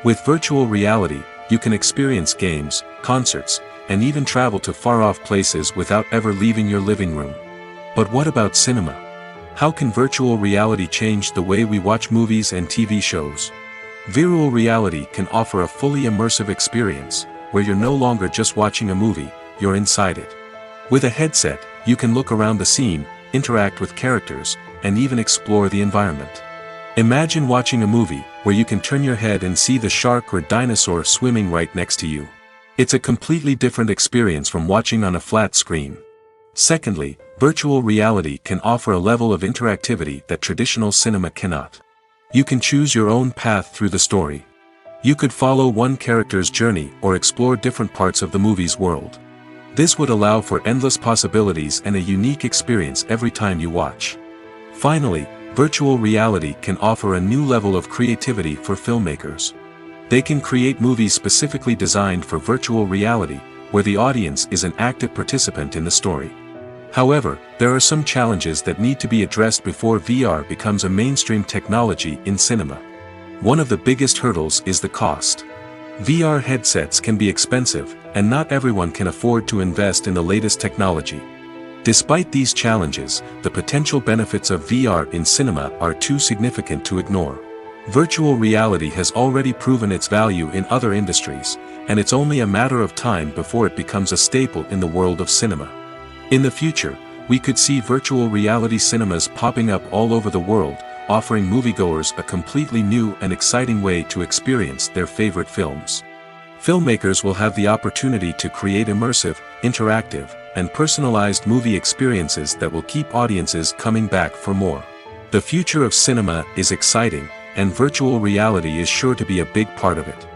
[SPEAKER 2] With virtual reality, you can experience games, concerts, and even travel to far-off places without ever leaving your living room. But what about cinema? How can virtual reality change the way we watch movies and TV shows? Virtual reality can offer a fully immersive experience, where you're no longer just watching a movie, you're inside it. With a headset, you can look around the scene, interact with characters, and even explore the environment. Imagine watching a movie, where you can turn your head and see the shark or dinosaur swimming right next to you. It's a completely different experience from watching on a flat screen. Secondly, virtual reality can offer a level of interactivity that traditional cinema cannot. You can choose your own path through the story. You could follow one character's journey or explore different parts of the movie's world. This would allow for endless possibilities and a unique experience every time you watch. Finally, virtual reality can offer a new level of creativity for filmmakers. They can create movies specifically designed for virtual reality, where the audience is an active participant in the story. However, there are some challenges that need to be addressed before VR becomes a mainstream technology in cinema. One of the biggest hurdles is the cost. VR headsets can be expensive, and not everyone can afford to invest in the latest technology. Despite these challenges, the potential benefits of VR in cinema are too significant to ignore. Virtual reality has already proven its value in other industries, and it's only a matter of time before it becomes a staple in the world of cinema. In the future, we could see virtual reality cinemas popping up all over the world, offering moviegoers a completely new and exciting way to experience their favorite films. Filmmakers will have the opportunity to create immersive, interactive, and personalized movie experiences that will keep audiences coming back for more. The future of cinema is exciting, and virtual reality is sure to be a big part of it.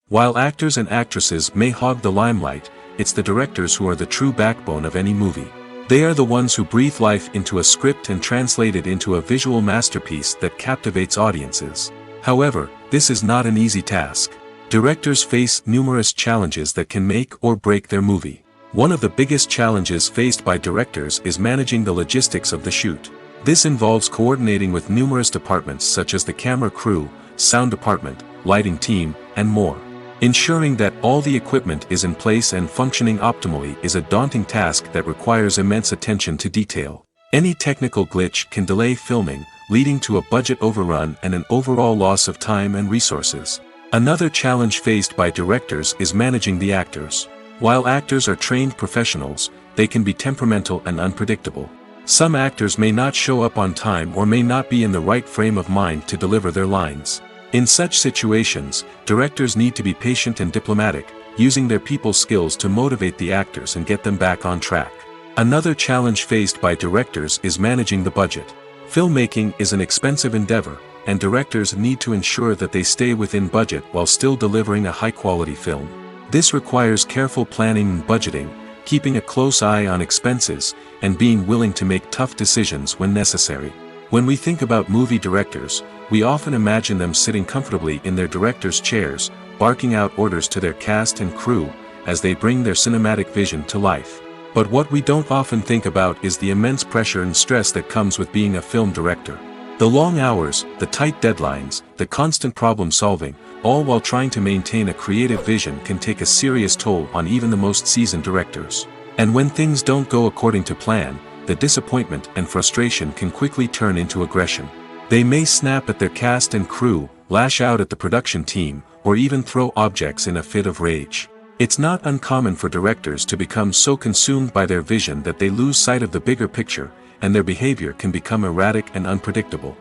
[SPEAKER 2] While actors and actresses may hog the limelight, it's the directors who are the true backbone of any movie. They are the ones who breathe life into a script and translate it into a visual masterpiece that captivates audiences. However, this is not an easy task. Directors face numerous challenges that can make or break their movie. One of the biggest challenges faced by directors is managing the logistics of the shoot. This involves coordinating with numerous departments such as the camera crew, sound department, lighting team, and more. Ensuring that all the equipment is in place and functioning optimally is a daunting task that requires immense attention to detail. Any technical glitch can delay filming, leading to a budget overrun and an overall loss of time and resources. Another challenge faced by directors is managing the actors. While actors are trained professionals, they can be temperamental and unpredictable. Some actors may not show up on time or may not be in the right frame of mind to deliver their lines. In such situations, directors need to be patient and diplomatic, using their people skills to motivate the actors and get them back on track. Another challenge faced by directors is managing the budget. Filmmaking is an expensive endeavor, and directors need to ensure that they stay within budget while still delivering a high-quality film. This requires careful planning and budgeting, keeping a close eye on expenses, and being willing to make tough decisions when necessary. When we think about movie directors, we often imagine them sitting comfortably in their director's chairs, barking out orders to their cast and crew, as they bring their cinematic vision to life. But what we don't often think about is the immense pressure and stress that comes with being a film director. The long hours, the tight deadlines, the constant problem solving, all while trying to maintain a creative vision can take a serious toll on even the most seasoned directors. And when things don't go according to plan, the disappointment and frustration can quickly turn into aggression. They may snap at their cast and crew, lash out at the production team, or even throw objects in a fit of rage. It's not uncommon for directors to become so consumed by their vision that they lose sight of the bigger picture, and their behavior can become erratic and unpredictable.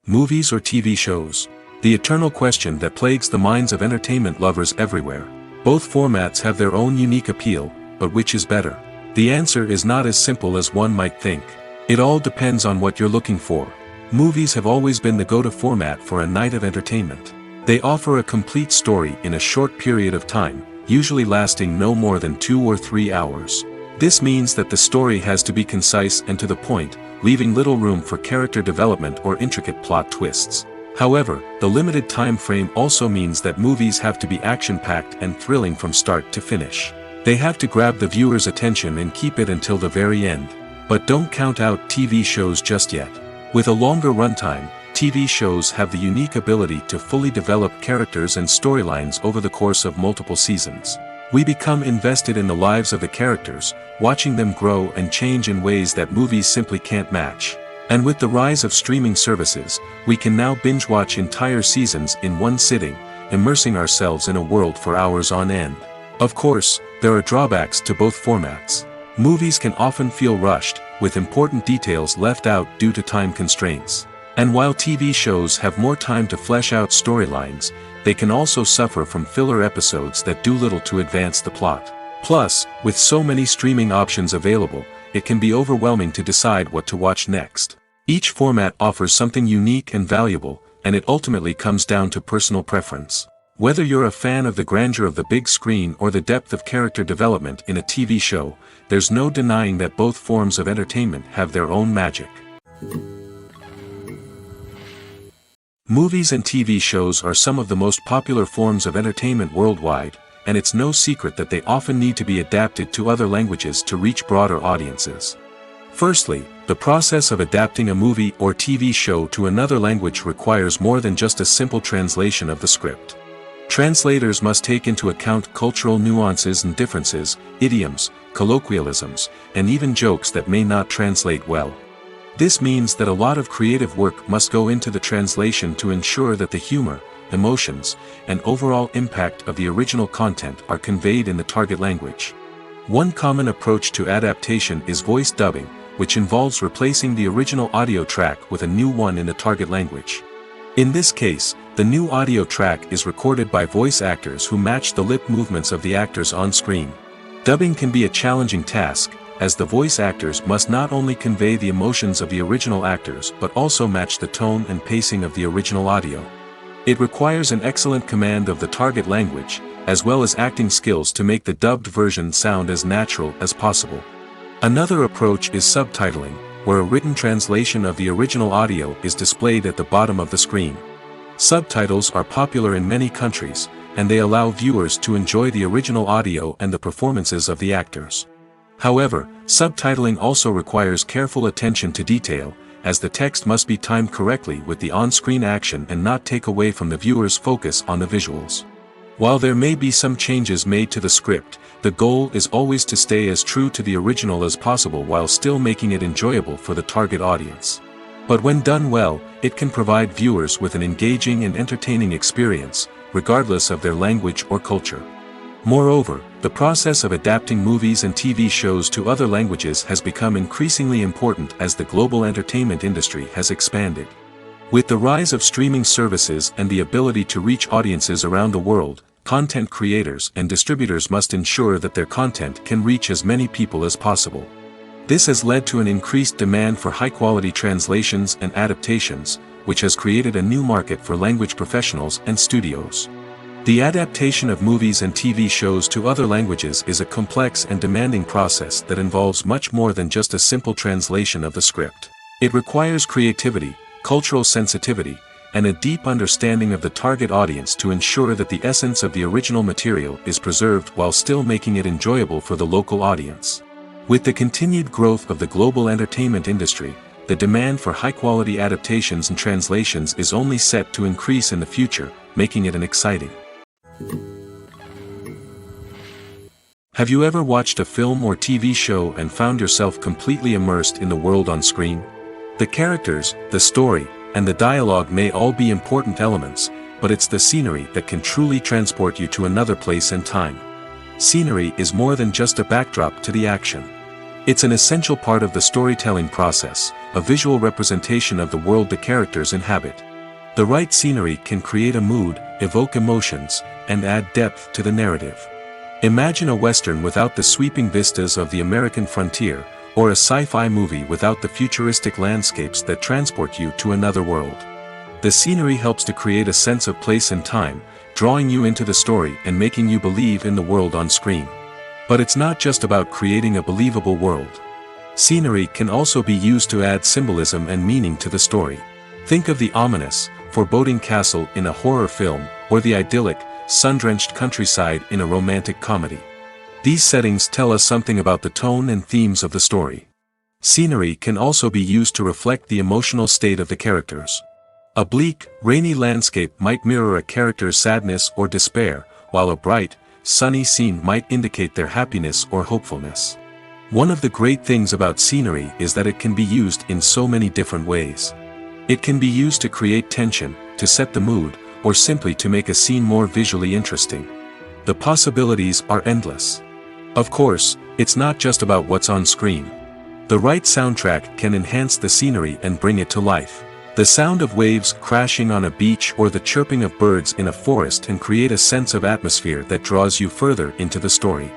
[SPEAKER 2] Movies or TV shows? The eternal question that plagues the minds of entertainment lovers everywhere. Both formats have their own unique appeal, but which is better? The answer is not as simple as one might think. It all depends on what you're looking for. Movies have always been the go-to format for a night of entertainment. They offer a complete story in a short period of time, usually lasting no more than 2 or 3 hours. This means that the story has to be concise and to the point, leaving little room for character development or intricate plot twists. However, the limited time frame also means that movies have to be action-packed and thrilling from start to finish. They have to grab the viewer's attention and keep it until the very end. But don't count out TV shows just yet. With a longer runtime, TV shows have the unique ability to fully develop characters and storylines over the course of multiple seasons. We become invested in the lives of the characters, watching them grow and change in ways that movies simply can't match. And with the rise of streaming services, we can now binge-watch entire seasons in one sitting, immersing ourselves in a world for hours on end. Of course, there are drawbacks to both formats. Movies can often feel rushed, with important details left out due to time constraints. And while TV shows have more time to flesh out storylines, they can also suffer from filler episodes that do little to advance the plot. Plus, with so many streaming options available, it can be overwhelming to decide what to watch next. Each format offers something unique and valuable, and it ultimately comes down to personal preference. Whether you're a fan of the grandeur of the big screen or the depth of character development in a TV show, there's no denying that both forms of entertainment have their own magic. Movies and TV shows are some of the most popular forms of entertainment worldwide, and it's no secret that they often need to be adapted to other languages to reach broader audiences. Firstly, the process of adapting a movie or TV show to another language requires more than just a simple translation of the script. Translators must take into account cultural nuances and differences, idioms, colloquialisms, and even jokes that may not translate well. This means that a lot of creative work must go into the translation to ensure that the humor, emotions, and overall impact of the original content are conveyed in the target language. One common approach to adaptation is voice dubbing, which involves replacing the original audio track with a new one in the target language. In this case, the new audio track is recorded by voice actors who match the lip movements of the actors on screen. Dubbing can be a challenging task, as the voice actors must not only convey the emotions of the original actors but also match the tone and pacing of the original audio. It requires an excellent command of the target language, as well as acting skills to make the dubbed version sound as natural as possible. Another approach is subtitling, where a written translation of the original audio is displayed at the bottom of the screen. Subtitles are popular in many countries, and they allow viewers to enjoy the original audio and the performances of the actors. However, subtitling also requires careful attention to detail, as the text must be timed correctly with the on-screen action and not take away from the viewer's focus on the visuals. While there may be some changes made to the script, the goal is always to stay as true to the original as possible while still making it enjoyable for the target audience. But when done well, it can provide viewers with an engaging and entertaining experience, regardless of their language or culture. Moreover, the process of adapting movies and TV shows to other languages has become increasingly important as the global entertainment industry has expanded. With the rise of streaming services and the ability to reach audiences around the world, content creators and distributors must ensure that their content can reach as many people as possible. This has led to an increased demand for high-quality translations and adaptations, which has created a new market for language professionals and studios. The adaptation of movies and TV shows to other languages is a complex and demanding process that involves much more than just a simple translation of the script. It requires creativity, cultural sensitivity, and a deep understanding of the target audience to ensure that the essence of the original material is preserved while still making it enjoyable for the local audience. With the continued growth of the global entertainment industry, the demand for high-quality adaptations and translations is only set to increase in the future, making it an exciting. Have you ever watched a film or TV show and found yourself completely immersed in the world on screen? The characters, the story, and the dialogue may all be important elements, but it's the scenery that can truly transport you to another place and time. Scenery is more than just a backdrop to the action. It's an essential part of the storytelling process, a visual representation of the world the characters inhabit. The right scenery can create a mood, evoke emotions, and add depth to the narrative. Imagine a Western without the sweeping vistas of the American frontier, or a sci-fi movie without the futuristic landscapes that transport you to another world. The scenery helps to create a sense of place and time, drawing you into the story and making you believe in the world on screen. But it's not just about creating a believable world. Scenery can also be used to add symbolism and meaning to the story. Think of the ominous, foreboding castle in a horror film, or the idyllic, sun-drenched countryside in a romantic comedy. These settings tell us something about the tone and themes of the story. Scenery can also be used to reflect the emotional state of the characters. A bleak, rainy landscape might mirror a character's sadness or despair, while a bright, sunny scene might indicate their happiness or hopefulness. One of the great things about scenery is that it can be used in so many different ways. It can be used to create tension, to set the mood, or simply to make a scene more visually interesting. The possibilities are endless. Of course, it's not just about what's on screen. The right soundtrack can enhance the scenery and bring it to life. The sound of waves crashing on a beach or the chirping of birds in a forest can create a sense of atmosphere that draws you further into the story.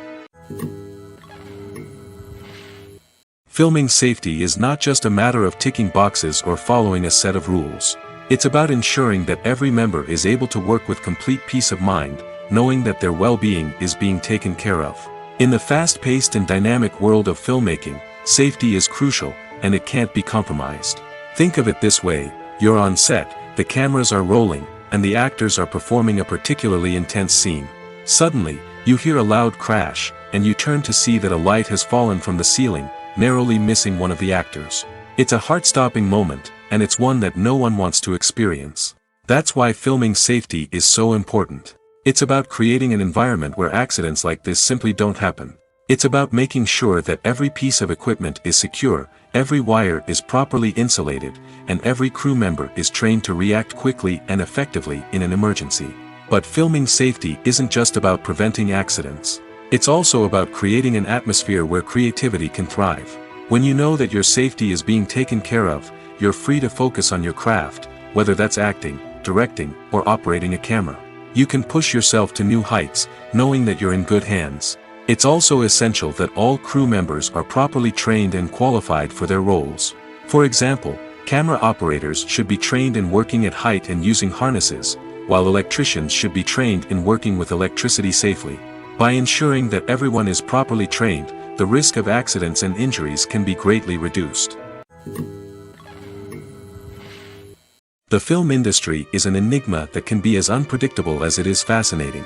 [SPEAKER 2] Filming safety is not just a matter of ticking boxes or following a set of rules. It's about ensuring that every member is able to work with complete peace of mind, knowing that their well-being is being taken care of. In the fast-paced and dynamic world of filmmaking, safety is crucial, and it can't be compromised. Think of it this way: you're on set, the cameras are rolling, and the actors are performing a particularly intense scene. Suddenly, you hear a loud crash, and you turn to see that a light has fallen from the ceiling, narrowly missing one of the actors. It's a heart-stopping moment, and it's one that no one wants to experience. That's why filming safety is so important. It's about creating an environment where accidents like this simply don't happen. It's about making sure that every piece of equipment is secure, every wire is properly insulated, and every crew member is trained to react quickly and effectively in an emergency. But filming safety isn't just about preventing accidents. It's also about creating an atmosphere where creativity can thrive. When you know that your safety is being taken care of, you're free to focus on your craft, whether that's acting, directing, or operating a camera. You can push yourself to new heights, knowing that you're in good hands. It's also essential that all crew members are properly trained and qualified for their roles. For example, camera operators should be trained in working at height and using harnesses, while electricians should be trained in working with electricity safely. By ensuring that everyone is properly trained, the risk of accidents and injuries can be greatly reduced. The film industry is an enigma that can be as unpredictable as it is fascinating.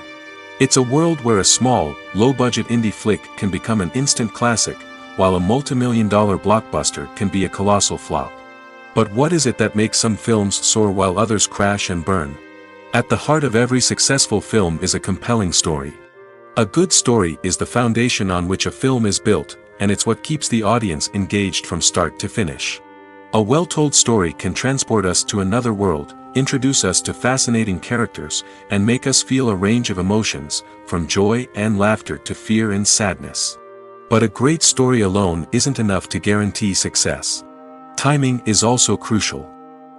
[SPEAKER 2] It's a world where a small, low-budget indie flick can become an instant classic, while a multi-million-dollar blockbuster can be a colossal flop. But what is it that makes some films soar while others crash and burn? At the heart of every successful film is a compelling story. A good story is the foundation on which a film is built, and it's what keeps the audience engaged from start to finish. A well-told story can transport us to another world, introduce us to fascinating characters, and make us feel a range of emotions, from joy and laughter to fear and sadness. But a great story alone isn't enough to guarantee success. Timing is also crucial.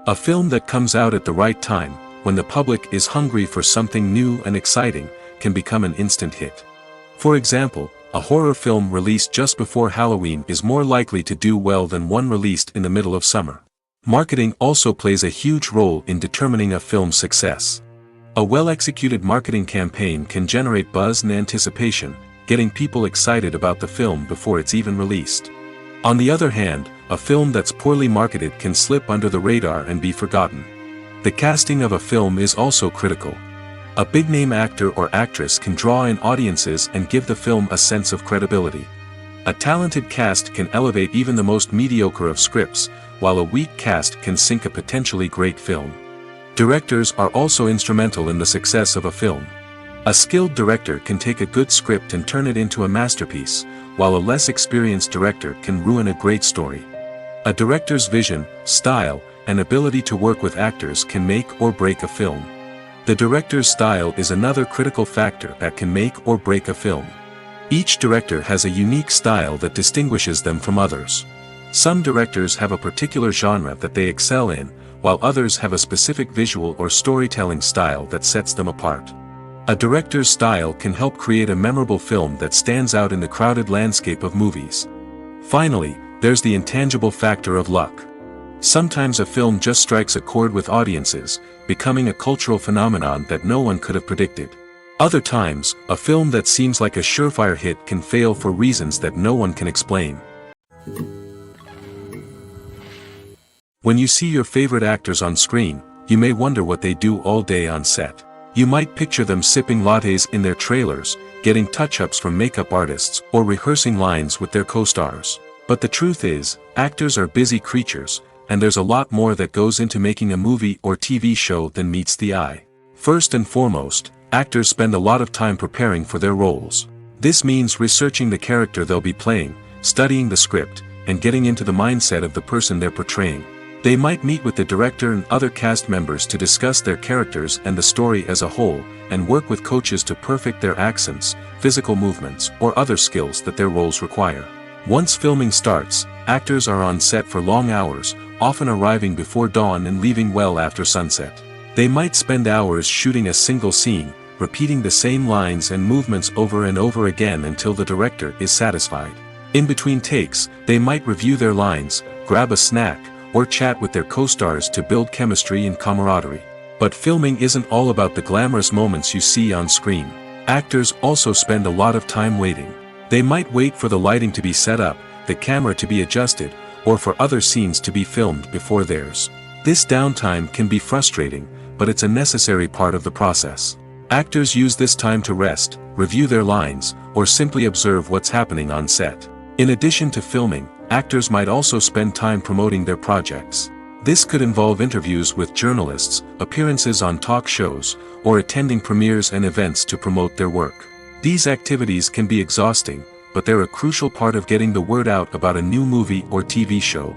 [SPEAKER 2] A film that comes out at the right time, when the public is hungry for something new and exciting, can become an instant hit. For example, a horror film released just before Halloween is more likely to do well than one released in the middle of summer. Marketing also plays a huge role in determining a film's success. A well-executed marketing campaign can generate buzz and anticipation, getting people excited about the film before it's even released. On the other hand, a film that's poorly marketed can slip under the radar and be forgotten. The casting of a film is also critical. A big-name actor or actress can draw in audiences and give the film a sense of credibility. A talented cast can elevate even the most mediocre of scripts, while a weak cast can sink a potentially great film. Directors are also instrumental in the success of a film. A skilled director can take a good script and turn it into a masterpiece, while a less experienced director can ruin a great story. A director's vision, style, and ability to work with actors can make or break a film. The director's style is another critical factor that can make or break a film. Each director has a unique style that distinguishes them from others. Some directors have a particular genre that they excel in, while others have a specific visual or storytelling style that sets them apart. A director's style can help create a memorable film that stands out in the crowded landscape of movies. Finally, there's the intangible factor of luck. Sometimes a film just strikes a chord with audiences, becoming a cultural phenomenon that no one could have predicted. Other times, a film that seems like a surefire hit can fail for reasons that no one can explain. When you see your favorite actors on screen, you may wonder what they do all day on set. You might picture them sipping lattes in their trailers, getting touch-ups from makeup artists, or rehearsing lines with their co-stars. But the truth is, actors are busy creatures, and there's a lot more that goes into making a movie or TV show than meets the eye. First and foremost, actors spend a lot of time preparing for their roles. This means researching the character they'll be playing, studying the script, and getting into the mindset of the person they're portraying. They might meet with the director and other cast members to discuss their characters and the story as a whole, and work with coaches to perfect their accents, physical movements, or other skills that their roles require. Once filming starts, actors are on set for long hours, often arriving before dawn and leaving well after sunset. They might spend hours shooting a single scene, repeating the same lines and movements over and over again until the director is satisfied. In between takes, they might review their lines, grab a snack, or chat with their co-stars to build chemistry and camaraderie. But filming isn't all about the glamorous moments you see on screen. Actors also spend a lot of time waiting. They might wait for the lighting to be set up, the camera to be adjusted, or for other scenes to be filmed before theirs. This downtime can be frustrating, but it's a necessary part of the process. Actors use this time to rest, review their lines, or simply observe what's happening on set. In addition to filming, actors might also spend time promoting their projects. This could involve interviews with journalists, appearances on talk shows, or attending premieres and events to promote their work. These activities can be exhausting, but they're a crucial part of getting the word out about a new movie or TV show.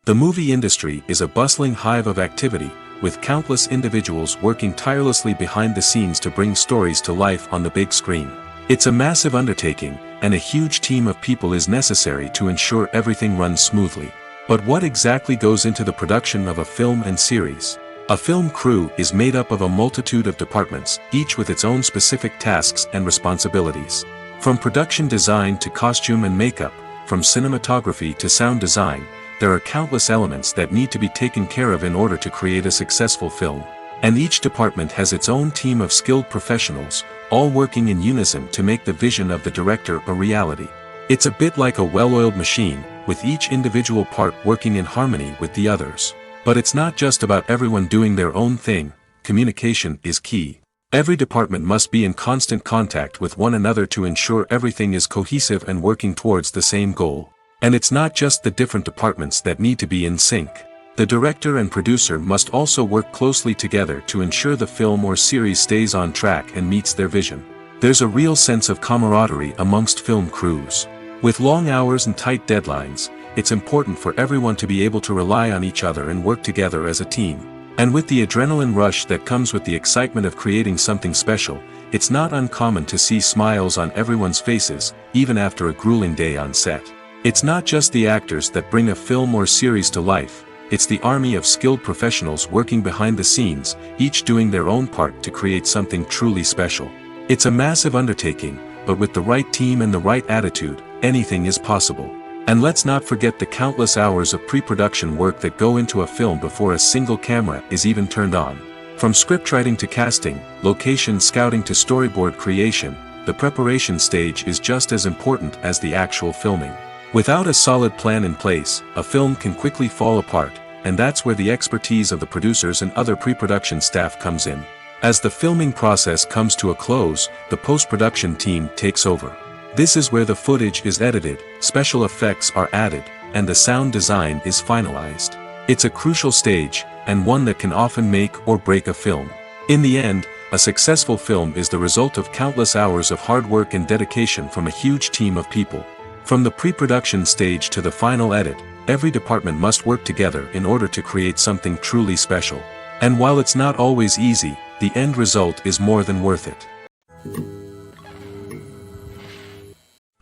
[SPEAKER 2] The movie industry is a bustling hive of activity, with countless individuals working tirelessly behind the scenes to bring stories to life on the big screen. It's a massive undertaking, and a huge team of people is necessary to ensure everything runs smoothly. But what exactly goes into the production of a film and series? A film crew is made up of a multitude of departments, each with its own specific tasks and responsibilities. From production design to costume and makeup, from cinematography to sound design, there are countless elements that need to be taken care of in order to create a successful film. And each department has its own team of skilled professionals, all working in unison to make the vision of the director a reality. It's a bit like a well-oiled machine, with each individual part working in harmony with the others. But it's not just about everyone doing their own thing. Communication is key. Every department must be in constant contact with one another to ensure everything is cohesive and working towards the same goal. And it's not just the different departments that need to be in sync. The director and producer must also work closely together to ensure the film or series stays on track and meets their vision. There's a real sense of camaraderie amongst film crews. With long hours and tight deadlines, it's important for everyone to be able to rely on each other and work together as a team. And with the adrenaline rush that comes with the excitement of creating something special, it's not uncommon to see smiles on everyone's faces, even after a grueling day on set. It's not just the actors that bring a film or series to life, it's the army of skilled professionals working behind the scenes, each doing their own part to create something truly special. It's a massive undertaking, but with the right team and the right attitude, anything is possible. And let's not forget the countless hours of pre-production work that go into a film before a single camera is even turned on. From scriptwriting to casting, location scouting to storyboard creation, the preparation stage is just as important as the actual filming. Without a solid plan in place, a film can quickly fall apart, and that's where the expertise of the producers and other pre-production staff comes in. As the filming process comes to a close, the post-production team takes over. This is where the footage is edited, special effects are added, and the sound design is finalized. It's a crucial stage, and one that can often make or break a film. In the end, a successful film is the result of countless hours of hard work and dedication from a huge team of people. From the pre-production stage to the final edit, every department must work together in order to create something truly special. And while it's not always easy, the end result is more than worth it.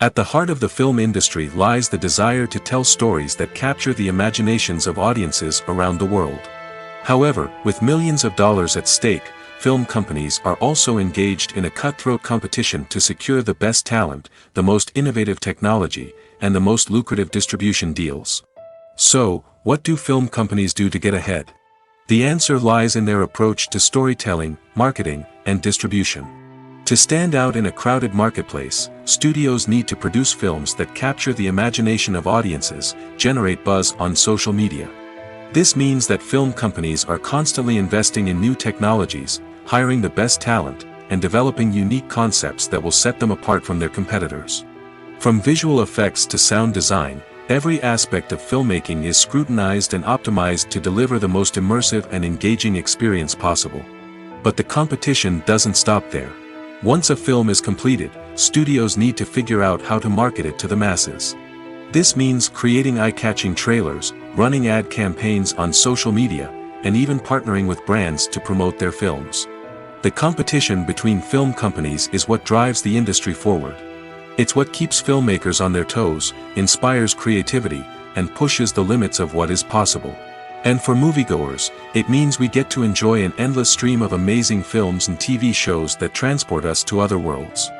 [SPEAKER 2] At the heart of the film industry lies the desire to tell stories that capture the imaginations of audiences around the world. However, with millions of dollars at stake, film companies are also engaged in a cutthroat competition to secure the best talent, the most innovative technology, and the most lucrative distribution deals. So, what do film companies do to get ahead? The answer lies in their approach to storytelling, marketing, and distribution. To stand out in a crowded marketplace, studios need to produce films that capture the imagination of audiences, generate buzz on social media. This means that film companies are constantly investing in new technologies, hiring the best talent, and developing unique concepts that will set them apart from their competitors. From visual effects to sound design, every aspect of filmmaking is scrutinized and optimized to deliver the most immersive and engaging experience possible. But the competition doesn't stop there. Once a film is completed, studios need to figure out how to market it to the masses. This means creating eye-catching trailers, running ad campaigns on social media, and even partnering with brands to promote their films. The competition between film companies is what drives the industry forward. It's what keeps filmmakers on their toes, inspires creativity, and pushes the limits of what is possible. And for moviegoers, it means we get to enjoy an endless stream of amazing films and TV shows that transport us to other worlds.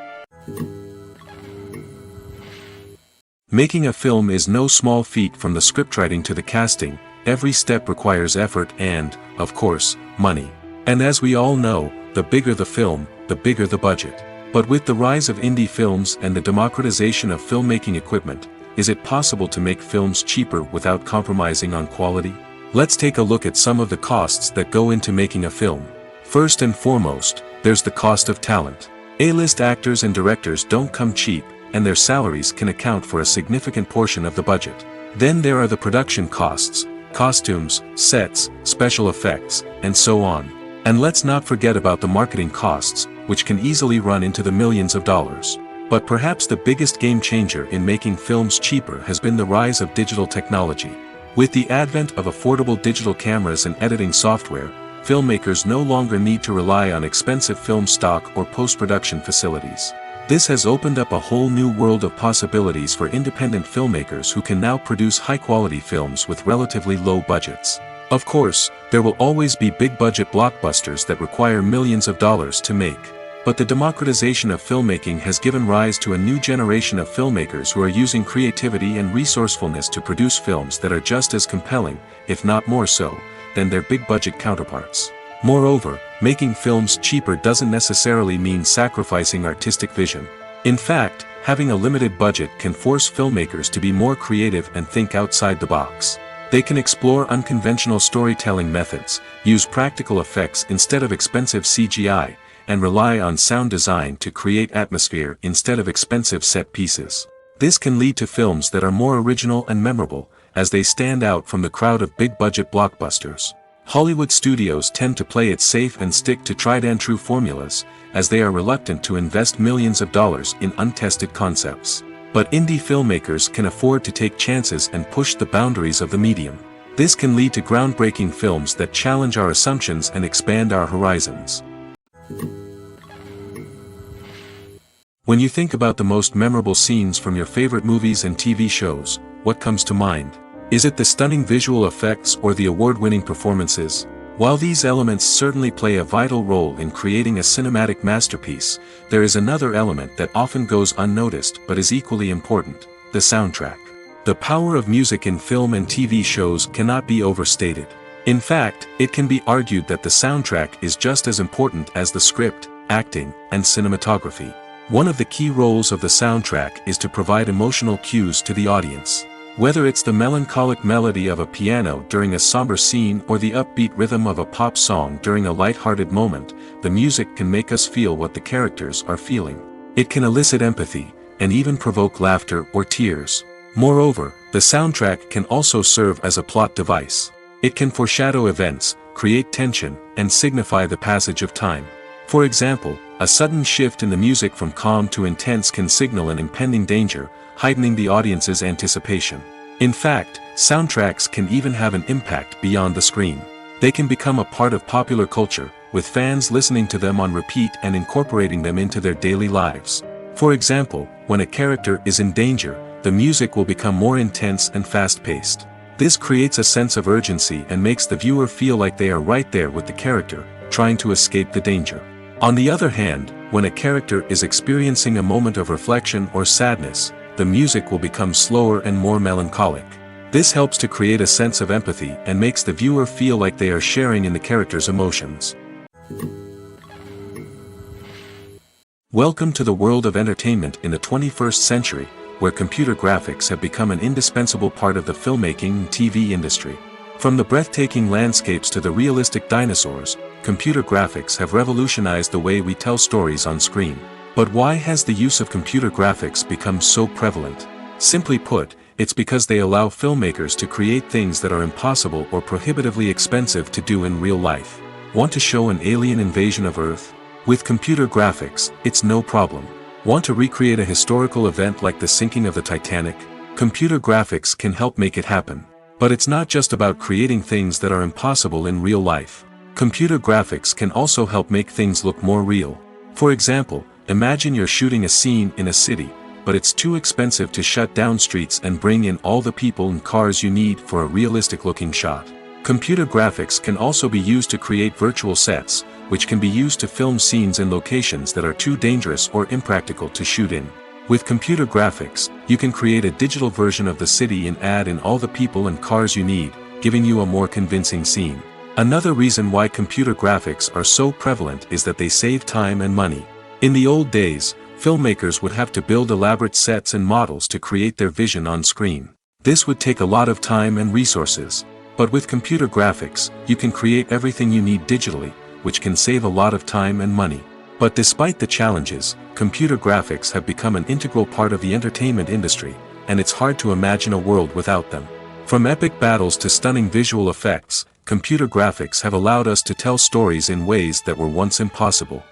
[SPEAKER 2] Making a film is no small feat. From the scriptwriting to the casting, every step requires effort and, of course, money. And as we all know, the bigger the film, the bigger the budget. But with the rise of indie films and the democratization of filmmaking equipment, is it possible to make films cheaper without compromising on quality? Let's take a look at some of the costs that go into making a film. First and foremost, there's the cost of talent. A-list actors and directors don't come cheap, and their salaries can account for a significant portion of the budget. Then there are the production costs, costumes, sets, special effects, and so on. And let's not forget about the marketing costs, which can easily run into the millions of dollars. But perhaps the biggest game changer in making films cheaper has been the rise of digital technology. With the advent of affordable digital cameras and editing software, filmmakers no longer need to rely on expensive film stock or post-production facilities. This has opened up a whole new world of possibilities for independent filmmakers who can now produce high-quality films with relatively low budgets. Of course, there will always be big-budget blockbusters that require millions of dollars to make. But the democratization of filmmaking has given rise to a new generation of filmmakers who are using creativity and resourcefulness to produce films that are just as compelling, if not more so, than their big-budget counterparts. Moreover, making films cheaper doesn't necessarily mean sacrificing artistic vision. In fact, having a limited budget can force filmmakers to be more creative and think outside the box. They can explore unconventional storytelling methods, use practical effects instead of expensive CGI, and rely on sound design to create atmosphere instead of expensive set pieces. This can lead to films that are more original and memorable, as they stand out from the crowd of big-budget blockbusters. Hollywood studios tend to play it safe and stick to tried-and-true formulas, as they are reluctant to invest millions of dollars in untested concepts. But indie filmmakers can afford to take chances and push the boundaries of the medium. This can lead to groundbreaking films that challenge our assumptions and expand our horizons. When you think about the most memorable scenes from your favorite movies and TV shows, what comes to mind? Is it the stunning visual effects or the award-winning performances? While these elements certainly play a vital role in creating a cinematic masterpiece, there is another element that often goes unnoticed but is equally important: the soundtrack. The power of music in film and TV shows cannot be overstated. In fact, it can be argued that the soundtrack is just as important as the script, acting, and cinematography. One of the key roles of the soundtrack is to provide emotional cues to the audience. Whether it's the melancholic melody of a piano during a somber scene or the upbeat rhythm of a pop song during a light-hearted moment, the music can make us feel what the characters are feeling. It can elicit empathy, and even provoke laughter or tears. Moreover, the soundtrack can also serve as a plot device. It can foreshadow events, create tension, and signify the passage of time. For example, a sudden shift in the music from calm to intense can signal an impending danger, heightening the audience's anticipation. In fact, soundtracks can even have an impact beyond the screen. They can become a part of popular culture, with fans listening to them on repeat and incorporating them into their daily lives. For example, when a character is in danger, the music will become more intense and fast-paced. This creates a sense of urgency and makes the viewer feel like they are right there with the character, trying to escape the danger. On the other hand, when a character is experiencing a moment of reflection or sadness, the music will become slower and more melancholic. This helps to create a sense of empathy and makes the viewer feel like they are sharing in the character's emotions. Welcome to the world of entertainment in the 21st century, where computer graphics have become an indispensable part of the filmmaking and TV industry. From the breathtaking landscapes to the realistic dinosaurs, computer graphics have revolutionized the way we tell stories on screen. But why has the use of computer graphics become so prevalent? Simply put, it's because they allow filmmakers to create things that are impossible or prohibitively expensive to do in real life. Want to show an alien invasion of Earth? With computer graphics, it's no problem. Want to recreate a historical event like the sinking of the Titanic? Computer graphics can help make it happen. But it's not just about creating things that are impossible in real life. Computer graphics can also help make things look more real. For example, imagine you're shooting a scene in a city, but it's too expensive to shut down streets and bring in all the people and cars you need for a realistic-looking shot. Computer graphics can also be used to create virtual sets, which can be used to film scenes in locations that are too dangerous or impractical to shoot in. With computer graphics, you can create a digital version of the city and add in all the people and cars you need, giving you a more convincing scene. Another reason why computer graphics are so prevalent is that they save time and money. In the old days, filmmakers would have to build elaborate sets and models to create their vision on screen. This would take a lot of time and resources. But with computer graphics, you can create everything you need digitally, which can save a lot of time and money. But despite the challenges, computer graphics have become an integral part of the entertainment industry, and it's hard to imagine a world without them. From epic battles to stunning visual effects, computer graphics have allowed us to tell stories in ways that were once impossible.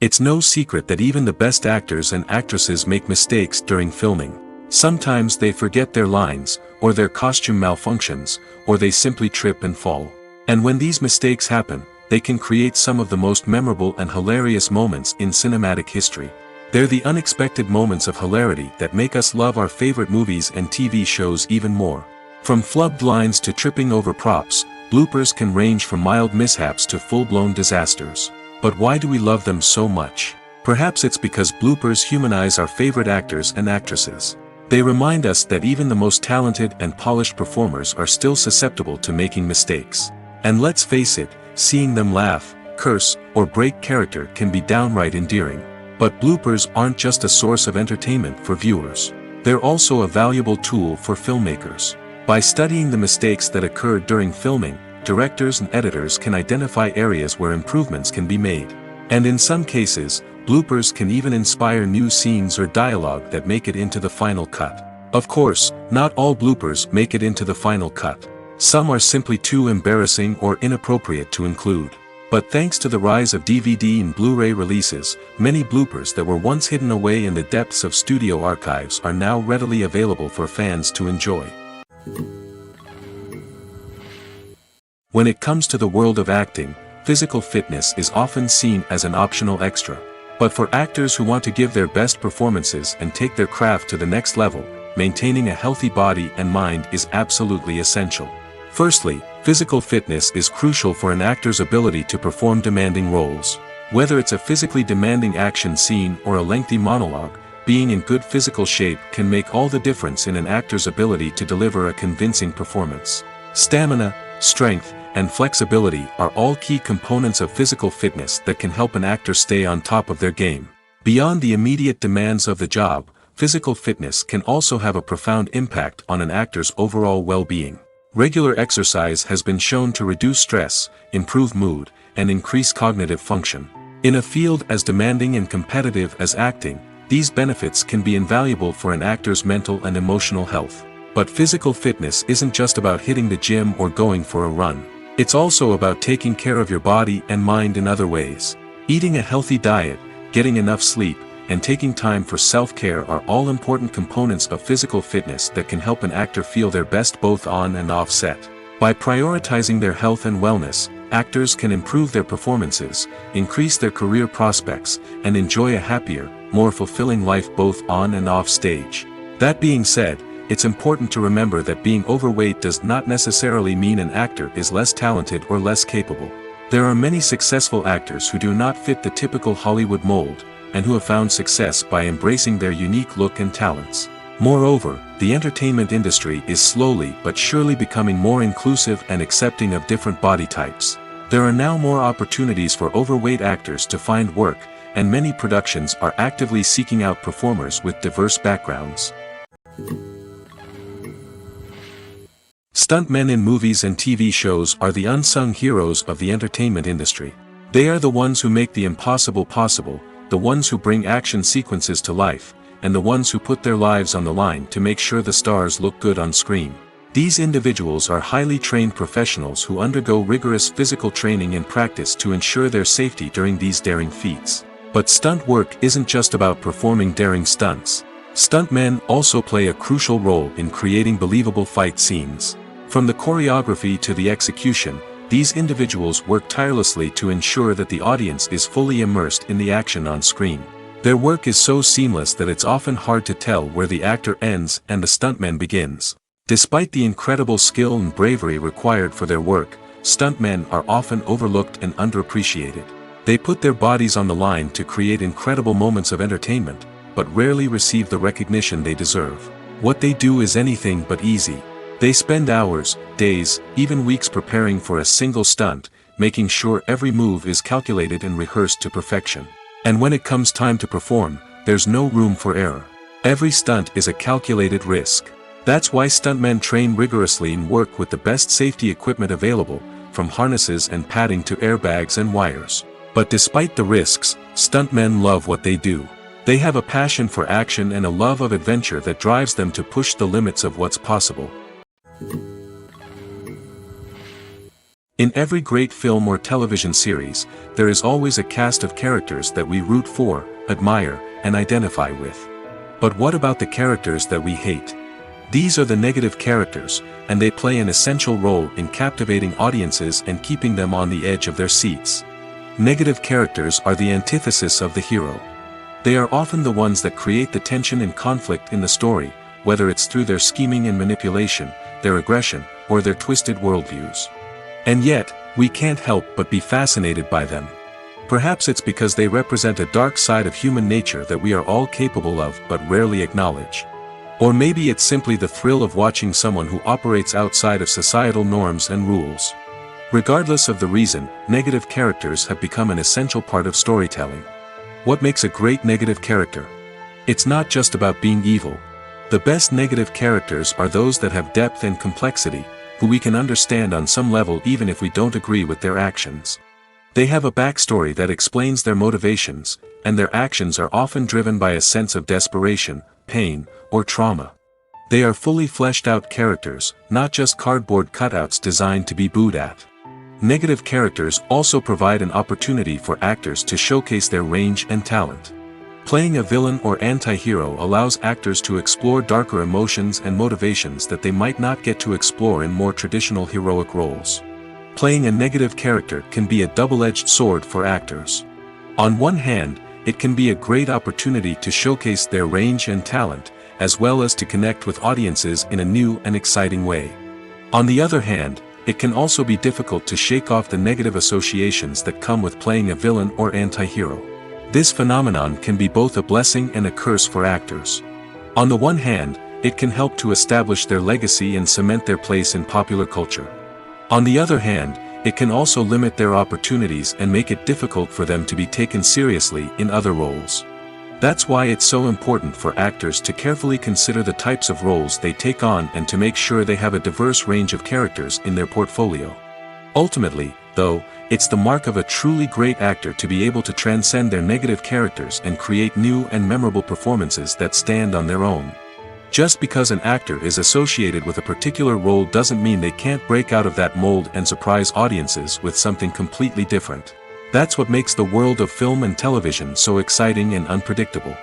[SPEAKER 2] It's no secret that even the best actors and actresses make mistakes during filming. Sometimes they forget their lines, or their costume malfunctions, or they simply trip and fall. And when these mistakes happen, they can create some of the most memorable and hilarious moments in cinematic history. They're the unexpected moments of hilarity that make us love our favorite movies and TV shows even more. From flubbed lines to tripping over props, bloopers can range from mild mishaps to full-blown disasters. But why do we love them so much? Perhaps it's because bloopers humanize our favorite actors and actresses. They remind us that even the most talented and polished performers are still susceptible to making mistakes. And let's face it, seeing them laugh, curse, or break character can be downright endearing. But bloopers aren't just a source of entertainment for viewers. They're also a valuable tool for filmmakers. By studying the mistakes that occurred during filming, directors and editors can identify areas where improvements can be made. And in some cases, bloopers can even inspire new scenes or dialogue that make it into the final cut. Of course, not all bloopers make it into the final cut. Some are simply too embarrassing or inappropriate to include. But thanks to the rise of DVD and Blu-ray releases, many bloopers that were once hidden away in the depths of studio archives are now readily available for fans to enjoy. When it comes to the world of acting, physical fitness is often seen as an optional extra. But for actors who want to give their best performances and take their craft to the next level, maintaining a healthy body and mind is absolutely essential. Firstly, physical fitness is crucial for an actor's ability to perform demanding roles. Whether it's a physically demanding action scene or a lengthy monologue, being in good physical shape can make all the difference in an actor's ability to deliver a convincing performance. Stamina, strength, and flexibility are all key components of physical fitness that can help an actor stay on top of their game. Beyond the immediate demands of the job, physical fitness can also have a profound impact on an actor's overall well-being. Regular exercise has been shown to reduce stress, improve mood, and increase cognitive function. In a field as demanding and competitive as acting, these benefits can be invaluable for an actor's mental and emotional health. But physical fitness isn't just about hitting the gym or going for a run. It's also about taking care of your body and mind in other ways. Eating a healthy diet, getting enough sleep, and taking time for self-care are all important components of physical fitness that can help an actor feel their best both on and off set. By prioritizing their health and wellness, actors can improve their performances, increase their career prospects, and enjoy a happier, more fulfilling life both on and off stage. That being said, it's important to remember that being overweight does not necessarily mean an actor is less talented or less capable. There are many successful actors who do not fit the typical Hollywood mold, and who have found success by embracing their unique look and talents. Moreover, the entertainment industry is slowly but surely becoming more inclusive and accepting of different body types. There are now more opportunities for overweight actors to find work, and many productions are actively seeking out performers with diverse backgrounds. Stuntmen in movies and TV shows are the unsung heroes of the entertainment industry. They are the ones who make the impossible possible, the ones who bring action sequences to life, and the ones who put their lives on the line to make sure the stars look good on screen. These individuals are highly trained professionals who undergo rigorous physical training and practice to ensure their safety during these daring feats. But stunt work isn't just about performing daring stunts. Stuntmen also play a crucial role in creating believable fight scenes. From the choreography to the execution, these individuals work tirelessly to ensure that the audience is fully immersed in the action on screen. Their work is so seamless that it's often hard to tell where the actor ends and the stuntman begins. Despite the incredible skill and bravery required for their work, stuntmen are often overlooked and underappreciated. They put their bodies on the line to create incredible moments of entertainment, but rarely receive the recognition they deserve. What they do is anything but easy. They spend hours, days, even weeks preparing for a single stunt, making sure every move is calculated and rehearsed to perfection. And when it comes time to perform, there's no room for error. Every stunt is a calculated risk. That's why stuntmen train rigorously and work with the best safety equipment available, from harnesses and padding to airbags and wires. But despite the risks, stuntmen love what they do. They have a passion for action and a love of adventure that drives them to push the limits of what's possible. In every great film or television series, there is always a cast of characters that we root for, admire, and identify with. But what about the characters that we hate? These are the negative characters, and they play an essential role in captivating audiences and keeping them on the edge of their seats. Negative characters are the antithesis of the hero. They are often the ones that create the tension and conflict in the story, whether it's through their scheming and manipulation, their aggression, or their twisted worldviews. And yet, we can't help but be fascinated by them. Perhaps it's because they represent a dark side of human nature that we are all capable of but rarely acknowledge. Or maybe it's simply the thrill of watching someone who operates outside of societal norms and rules. Regardless of the reason, negative characters have become an essential part of storytelling. What makes a great negative character? It's not just about being evil. The best negative characters are those that have depth and complexity, who we can understand on some level even if we don't agree with their actions. They have a backstory that explains their motivations, and their actions are often driven by a sense of desperation, pain, or trauma. They are fully fleshed out characters, not just cardboard cutouts designed to be booed at. Negative characters also provide an opportunity for actors to showcase their range and talent. Playing a villain or anti-hero allows actors to explore darker emotions and motivations that they might not get to explore in more traditional heroic roles. Playing a negative character can be a double-edged sword for actors. On one hand, it can be a great opportunity to showcase their range and talent, as well as to connect with audiences in a new and exciting way. On the other hand, it can also be difficult to shake off the negative associations that come with playing a villain or anti-hero. This phenomenon can be both a blessing and a curse for actors. On the one hand, it can help to establish their legacy and cement their place in popular culture. On the other hand, it can also limit their opportunities and make it difficult for them to be taken seriously in other roles. That's why it's so important for actors to carefully consider the types of roles they take on and to make sure they have a diverse range of characters in their portfolio. Ultimately, though, it's the mark of a truly great actor to be able to transcend their negative characters and create new and memorable performances that stand on their own. Just because an actor is associated with a particular role doesn't mean they can't break out of that mold and surprise audiences with something completely different. That's what makes the world of film and television so exciting and unpredictable.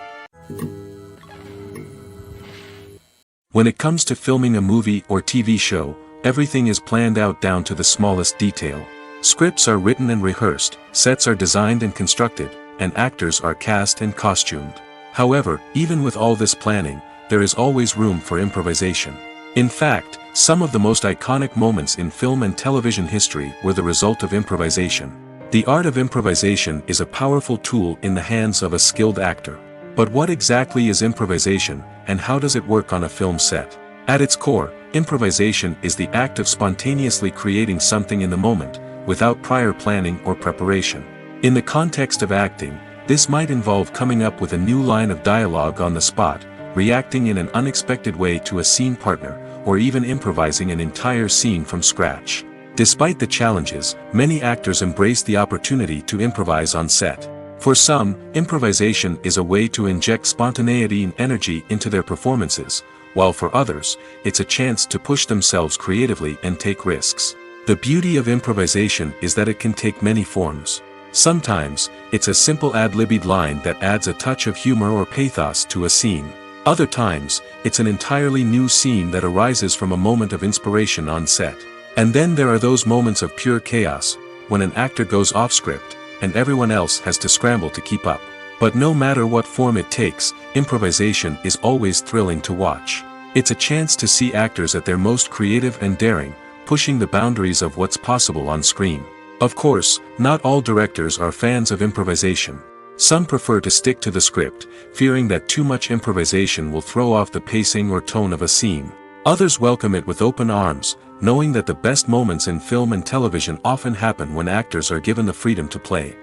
[SPEAKER 2] When it comes to filming a movie or TV show, everything is planned out down to the smallest detail. Scripts are written and rehearsed, sets are designed and constructed, and actors are cast and costumed. However, even with all this planning, there is always room for improvisation. In fact, some of the most iconic moments in film and television history were the result of improvisation. The art of improvisation is a powerful tool in the hands of a skilled actor. But what exactly is improvisation, and how does it work on a film set? At its core, improvisation is the act of spontaneously creating something in the moment, without prior planning or preparation. In the context of acting, this might involve coming up with a new line of dialogue on the spot, reacting in an unexpected way to a scene partner, or even improvising an entire scene from scratch. Despite the challenges, many actors embrace the opportunity to improvise on set. For some, improvisation is a way to inject spontaneity and energy into their performances, while for others, it's a chance to push themselves creatively and take risks. The beauty of improvisation is that it can take many forms. Sometimes, it's a simple ad-libbed line that adds a touch of humor or pathos to a scene. Other times, it's an entirely new scene that arises from a moment of inspiration on set. And then there are those moments of pure chaos, when an actor goes off script, and everyone else has to scramble to keep up. But no matter what form it takes, improvisation is always thrilling to watch. It's a chance to see actors at their most creative and daring, pushing the boundaries of what's possible on screen. Of course, not all directors are fans of improvisation. Some prefer to stick to the script, fearing that too much improvisation will throw off the pacing or tone of a scene. Others welcome it with open arms, knowing that the best moments in film and television often happen when actors are given the freedom to play.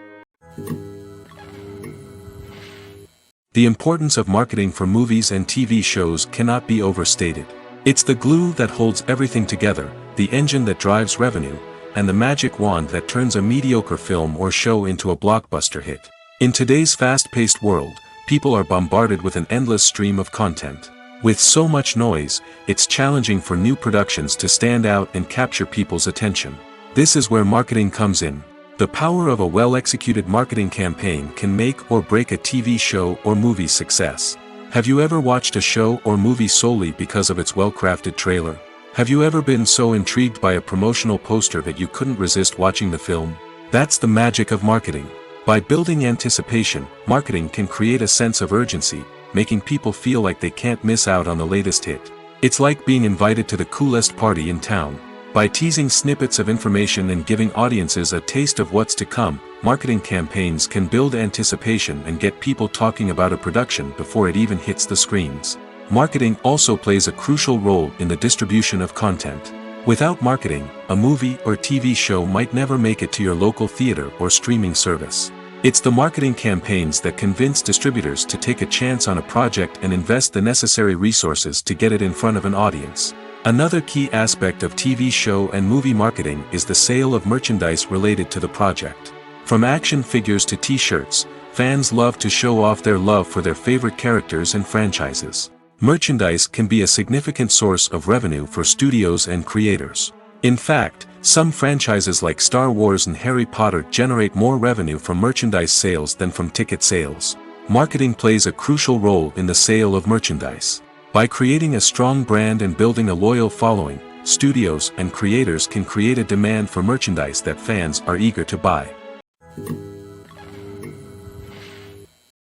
[SPEAKER 2] The importance of marketing for movies and TV shows cannot be overstated. It's the glue that holds everything together, the engine that drives revenue, and the magic wand that turns a mediocre film or show into a blockbuster hit. In today's fast-paced world, people are bombarded with an endless stream of content. With so much noise, it's challenging for new productions to stand out and capture people's attention. This is where marketing comes in. The power of a well-executed marketing campaign can make or break a TV show or movie's success. Have you ever watched a show or movie solely because of its well-crafted trailer? Have you ever been so intrigued by a promotional poster that you couldn't resist watching the film? That's the magic of marketing. By building anticipation, marketing can create a sense of urgency, making people feel like they can't miss out on the latest hit. It's like being invited to the coolest party in town. By teasing snippets of information and giving audiences a taste of what's to come, marketing campaigns can build anticipation and get people talking about a production before it even hits the screens. Marketing also plays a crucial role in the distribution of content. Without marketing, a movie or TV show might never make it to your local theater or streaming service. It's the marketing campaigns that convince distributors to take a chance on a project and invest the necessary resources to get it in front of an audience. Another key aspect of TV show and movie marketing is the sale of merchandise related to the project. From action figures to t-shirts, fans love to show off their love for their favorite characters and franchises. Merchandise can be a significant source of revenue for studios and creators. In fact, some franchises like Star Wars and Harry Potter generate more revenue from merchandise sales than from ticket sales. Marketing plays a crucial role in the sale of merchandise. By creating a strong brand and building a loyal following, studios and creators can create a demand for merchandise that fans are eager to buy.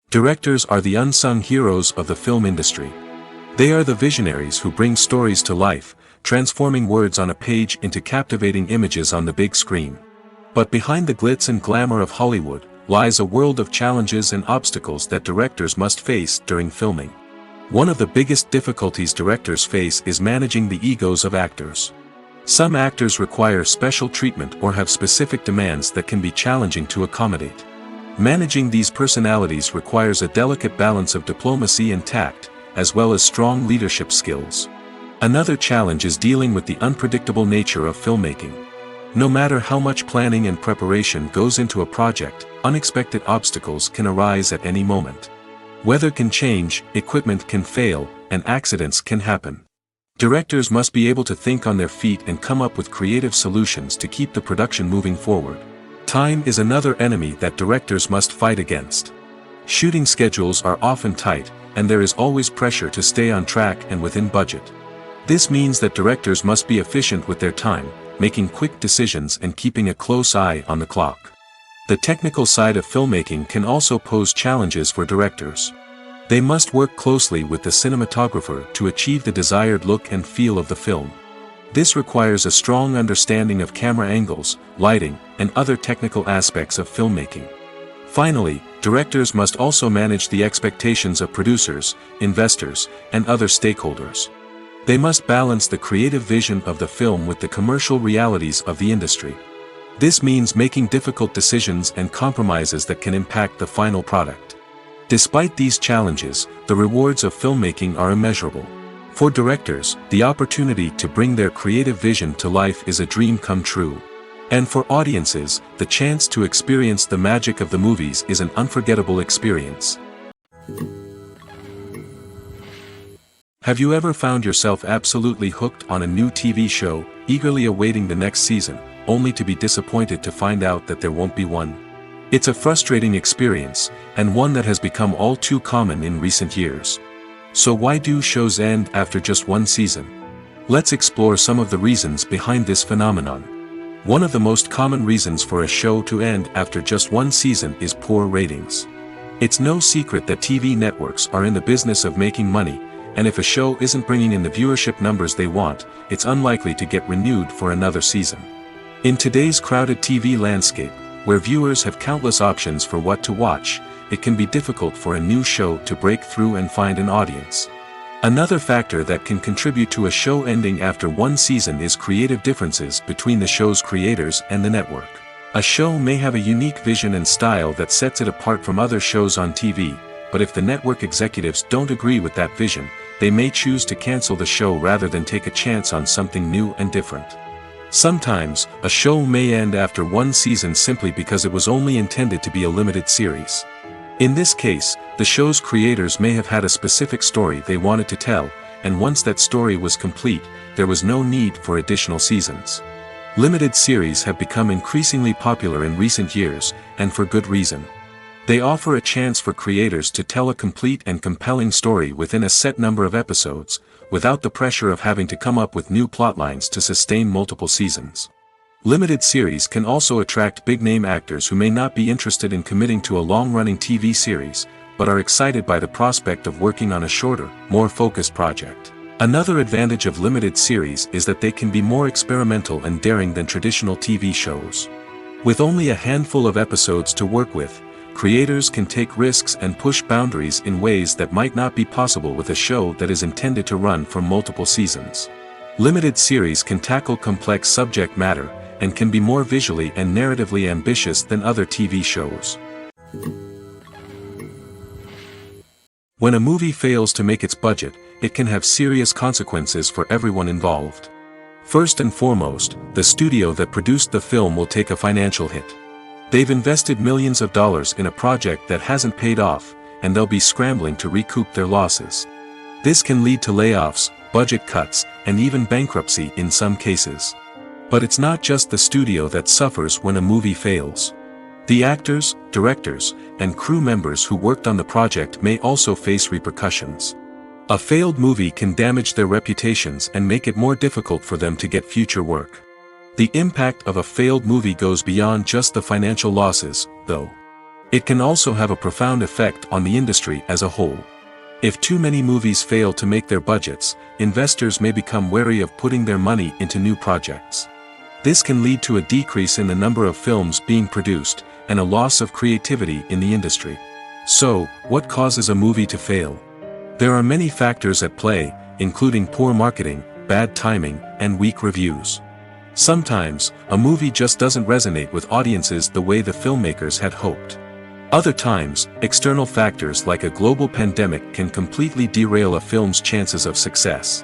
[SPEAKER 2] Directors are the unsung heroes of the film industry. They are the visionaries who bring stories to life, transforming words on a page into captivating images on the big screen. But behind the glitz and glamour of Hollywood, lies a world of challenges and obstacles that directors must face during filming. One of the biggest difficulties directors face is managing the egos of actors. Some actors require special treatment or have specific demands that can be challenging to accommodate. Managing these personalities requires a delicate balance of diplomacy and tact, as well as strong leadership skills. Another challenge is dealing with the unpredictable nature of filmmaking. No matter how much planning and preparation goes into a project, unexpected obstacles can arise at any moment. Weather can change, equipment can fail, and accidents can happen. Directors must be able to think on their feet and come up with creative solutions to keep the production moving forward. Time is another enemy that directors must fight against. Shooting schedules are often tight, and there is always pressure to stay on track and within budget. This means that directors must be efficient with their time, making quick decisions and keeping a close eye on the clock. The technical side of filmmaking can also pose challenges for directors. They must work closely with the cinematographer to achieve the desired look and feel of the film. This requires a strong understanding of camera angles, lighting, and other technical aspects of filmmaking. Finally, directors must also manage the expectations of producers, investors, and other stakeholders. They must balance the creative vision of the film with the commercial realities of the industry. This means making difficult decisions and compromises that can impact the final product. Despite these challenges, the rewards of filmmaking are immeasurable. For directors, the opportunity to bring their creative vision to life is a dream come true. And for audiences, the chance to experience the magic of the movies is an unforgettable experience. Have you ever found yourself absolutely hooked on a new TV show, eagerly awaiting the next season, only to be disappointed to find out that there won't be one? It's a frustrating experience, and one that has become all too common in recent years. So why do shows end after just one season? Let's explore some of the reasons behind this phenomenon. One of the most common reasons for a show to end after just one season is poor ratings. It's no secret that TV networks are in the business of making money, and if a show isn't bringing in the viewership numbers they want, it's unlikely to get renewed for another season. In today's crowded TV landscape, where viewers have countless options for what to watch, it can be difficult for a new show to break through and find an audience. Another factor that can contribute to a show ending after one season is creative differences between the show's creators and the network. A show may have a unique vision and style that sets it apart from other shows on TV, but if the network executives don't agree with that vision, they may choose to cancel the show rather than take a chance on something new and different. Sometimes, a show may end after one season simply because it was only intended to be a limited series. In this case, the show's creators may have had a specific story they wanted to tell, and once that story was complete, there was no need for additional seasons. Limited series have become increasingly popular in recent years, and for good reason. They offer a chance for creators to tell a complete and compelling story within a set number of episodes, without the pressure of having to come up with new plotlines to sustain multiple seasons. Limited series can also attract big-name actors who may not be interested in committing to a long-running TV series, but are excited by the prospect of working on a shorter, more focused project. Another advantage of limited series is that they can be more experimental and daring than traditional TV shows. With only a handful of episodes to work with, creators can take risks and push boundaries in ways that might not be possible with a show that is intended to run for multiple seasons. Limited series can tackle complex subject matter, and can be more visually and narratively ambitious than other TV shows. When a movie fails to make its budget, it can have serious consequences for everyone involved. First and foremost, the studio that produced the film will take a financial hit. They've invested millions of dollars in a project that hasn't paid off, and they'll be scrambling to recoup their losses. This can lead to layoffs, budget cuts, and even bankruptcy in some cases. But it's not just the studio that suffers when a movie fails. The actors, directors, and crew members who worked on the project may also face repercussions. A failed movie can damage their reputations and make it more difficult for them to get future work. The impact of a failed movie goes beyond just the financial losses, though. It can also have a profound effect on the industry as a whole. If too many movies fail to make their budgets, investors may become wary of putting their money into new projects. This can lead to a decrease in the number of films being produced, and a loss of creativity in the industry. So, what causes a movie to fail? There are many factors at play, including poor marketing, bad timing, and weak reviews. Sometimes, a movie just doesn't resonate with audiences the way the filmmakers had hoped. Other times, external factors like a global pandemic can completely derail a film's chances of success.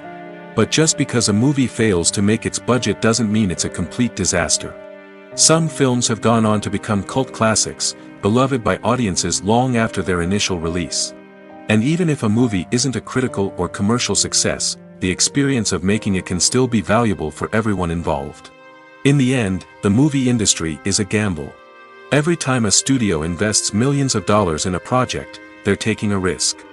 [SPEAKER 2] But just because a movie fails to make its budget doesn't mean it's a complete disaster. Some films have gone on to become cult classics, beloved by audiences long after their initial release. And even if a movie isn't a critical or commercial success, the experience of making it can still be valuable for everyone involved. In the end, the movie industry is a gamble. Every time a studio invests millions of dollars in a project, they're taking a risk.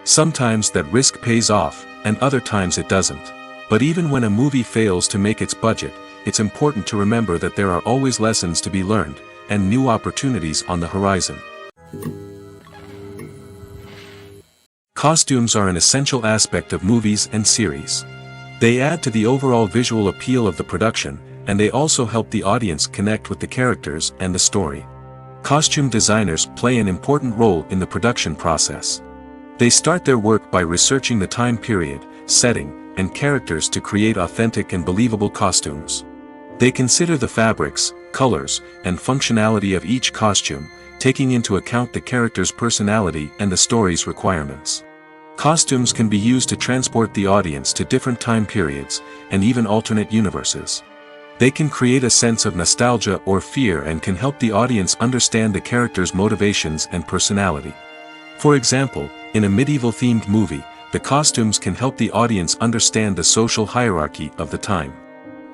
[SPEAKER 2] Sometimes that risk pays off, and other times it doesn't. But even when a movie fails to make its budget, it's important to remember that there are always lessons to be learned, and new opportunities on the horizon. Costumes are an essential aspect of movies and series. They add to the overall visual appeal of the production, and they also help the audience connect with the characters and the story. Costume designers play an important role in the production process. They start their work by researching the time period, setting, and characters to create authentic and believable costumes. They consider the fabrics, colors, and functionality of each costume, taking into account the character's personality and the story's requirements. Costumes can be used to transport the audience to different time periods, and even alternate universes. They can create a sense of nostalgia or fear and can help the audience understand the character's motivations and personality. For example, in a medieval-themed movie, the costumes can help the audience understand the social hierarchy of the time.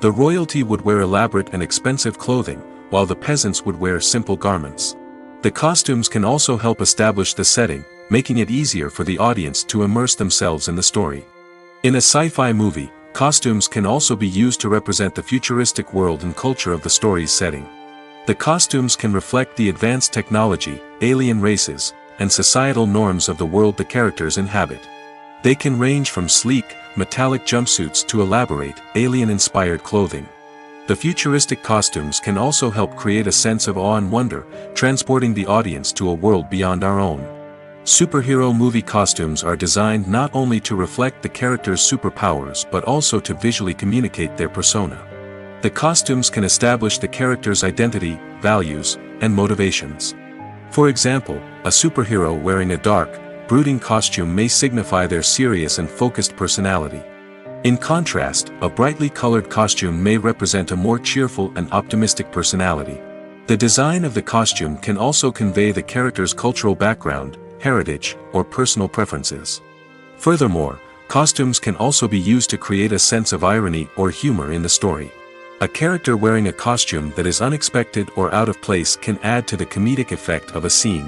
[SPEAKER 2] The royalty would wear elaborate and expensive clothing, while the peasants would wear simple garments. The costumes can also help establish the setting, making it easier for the audience to immerse themselves in the story. In a sci-fi movie, costumes can also be used to represent the futuristic world and culture of the story's setting. The costumes can reflect the advanced technology, alien races, and societal norms of the world the characters inhabit. They can range from sleek, metallic jumpsuits to elaborate, alien-inspired clothing. The futuristic costumes can also help create a sense of awe and wonder, transporting the audience to a world beyond our own. Superhero movie costumes are designed not only to reflect the character's superpowers but also to visually communicate their persona. The costumes can establish the character's identity, values, and motivations. For example, a superhero wearing a dark, brooding costume may signify their serious and focused personality. In contrast, a brightly colored costume may represent a more cheerful and optimistic personality. The design of the costume can also convey the character's cultural background, heritage, or personal preferences. Furthermore, costumes can also be used to create a sense of irony or humor in the story. A character wearing a costume that is unexpected or out of place can add to the comedic effect of a scene.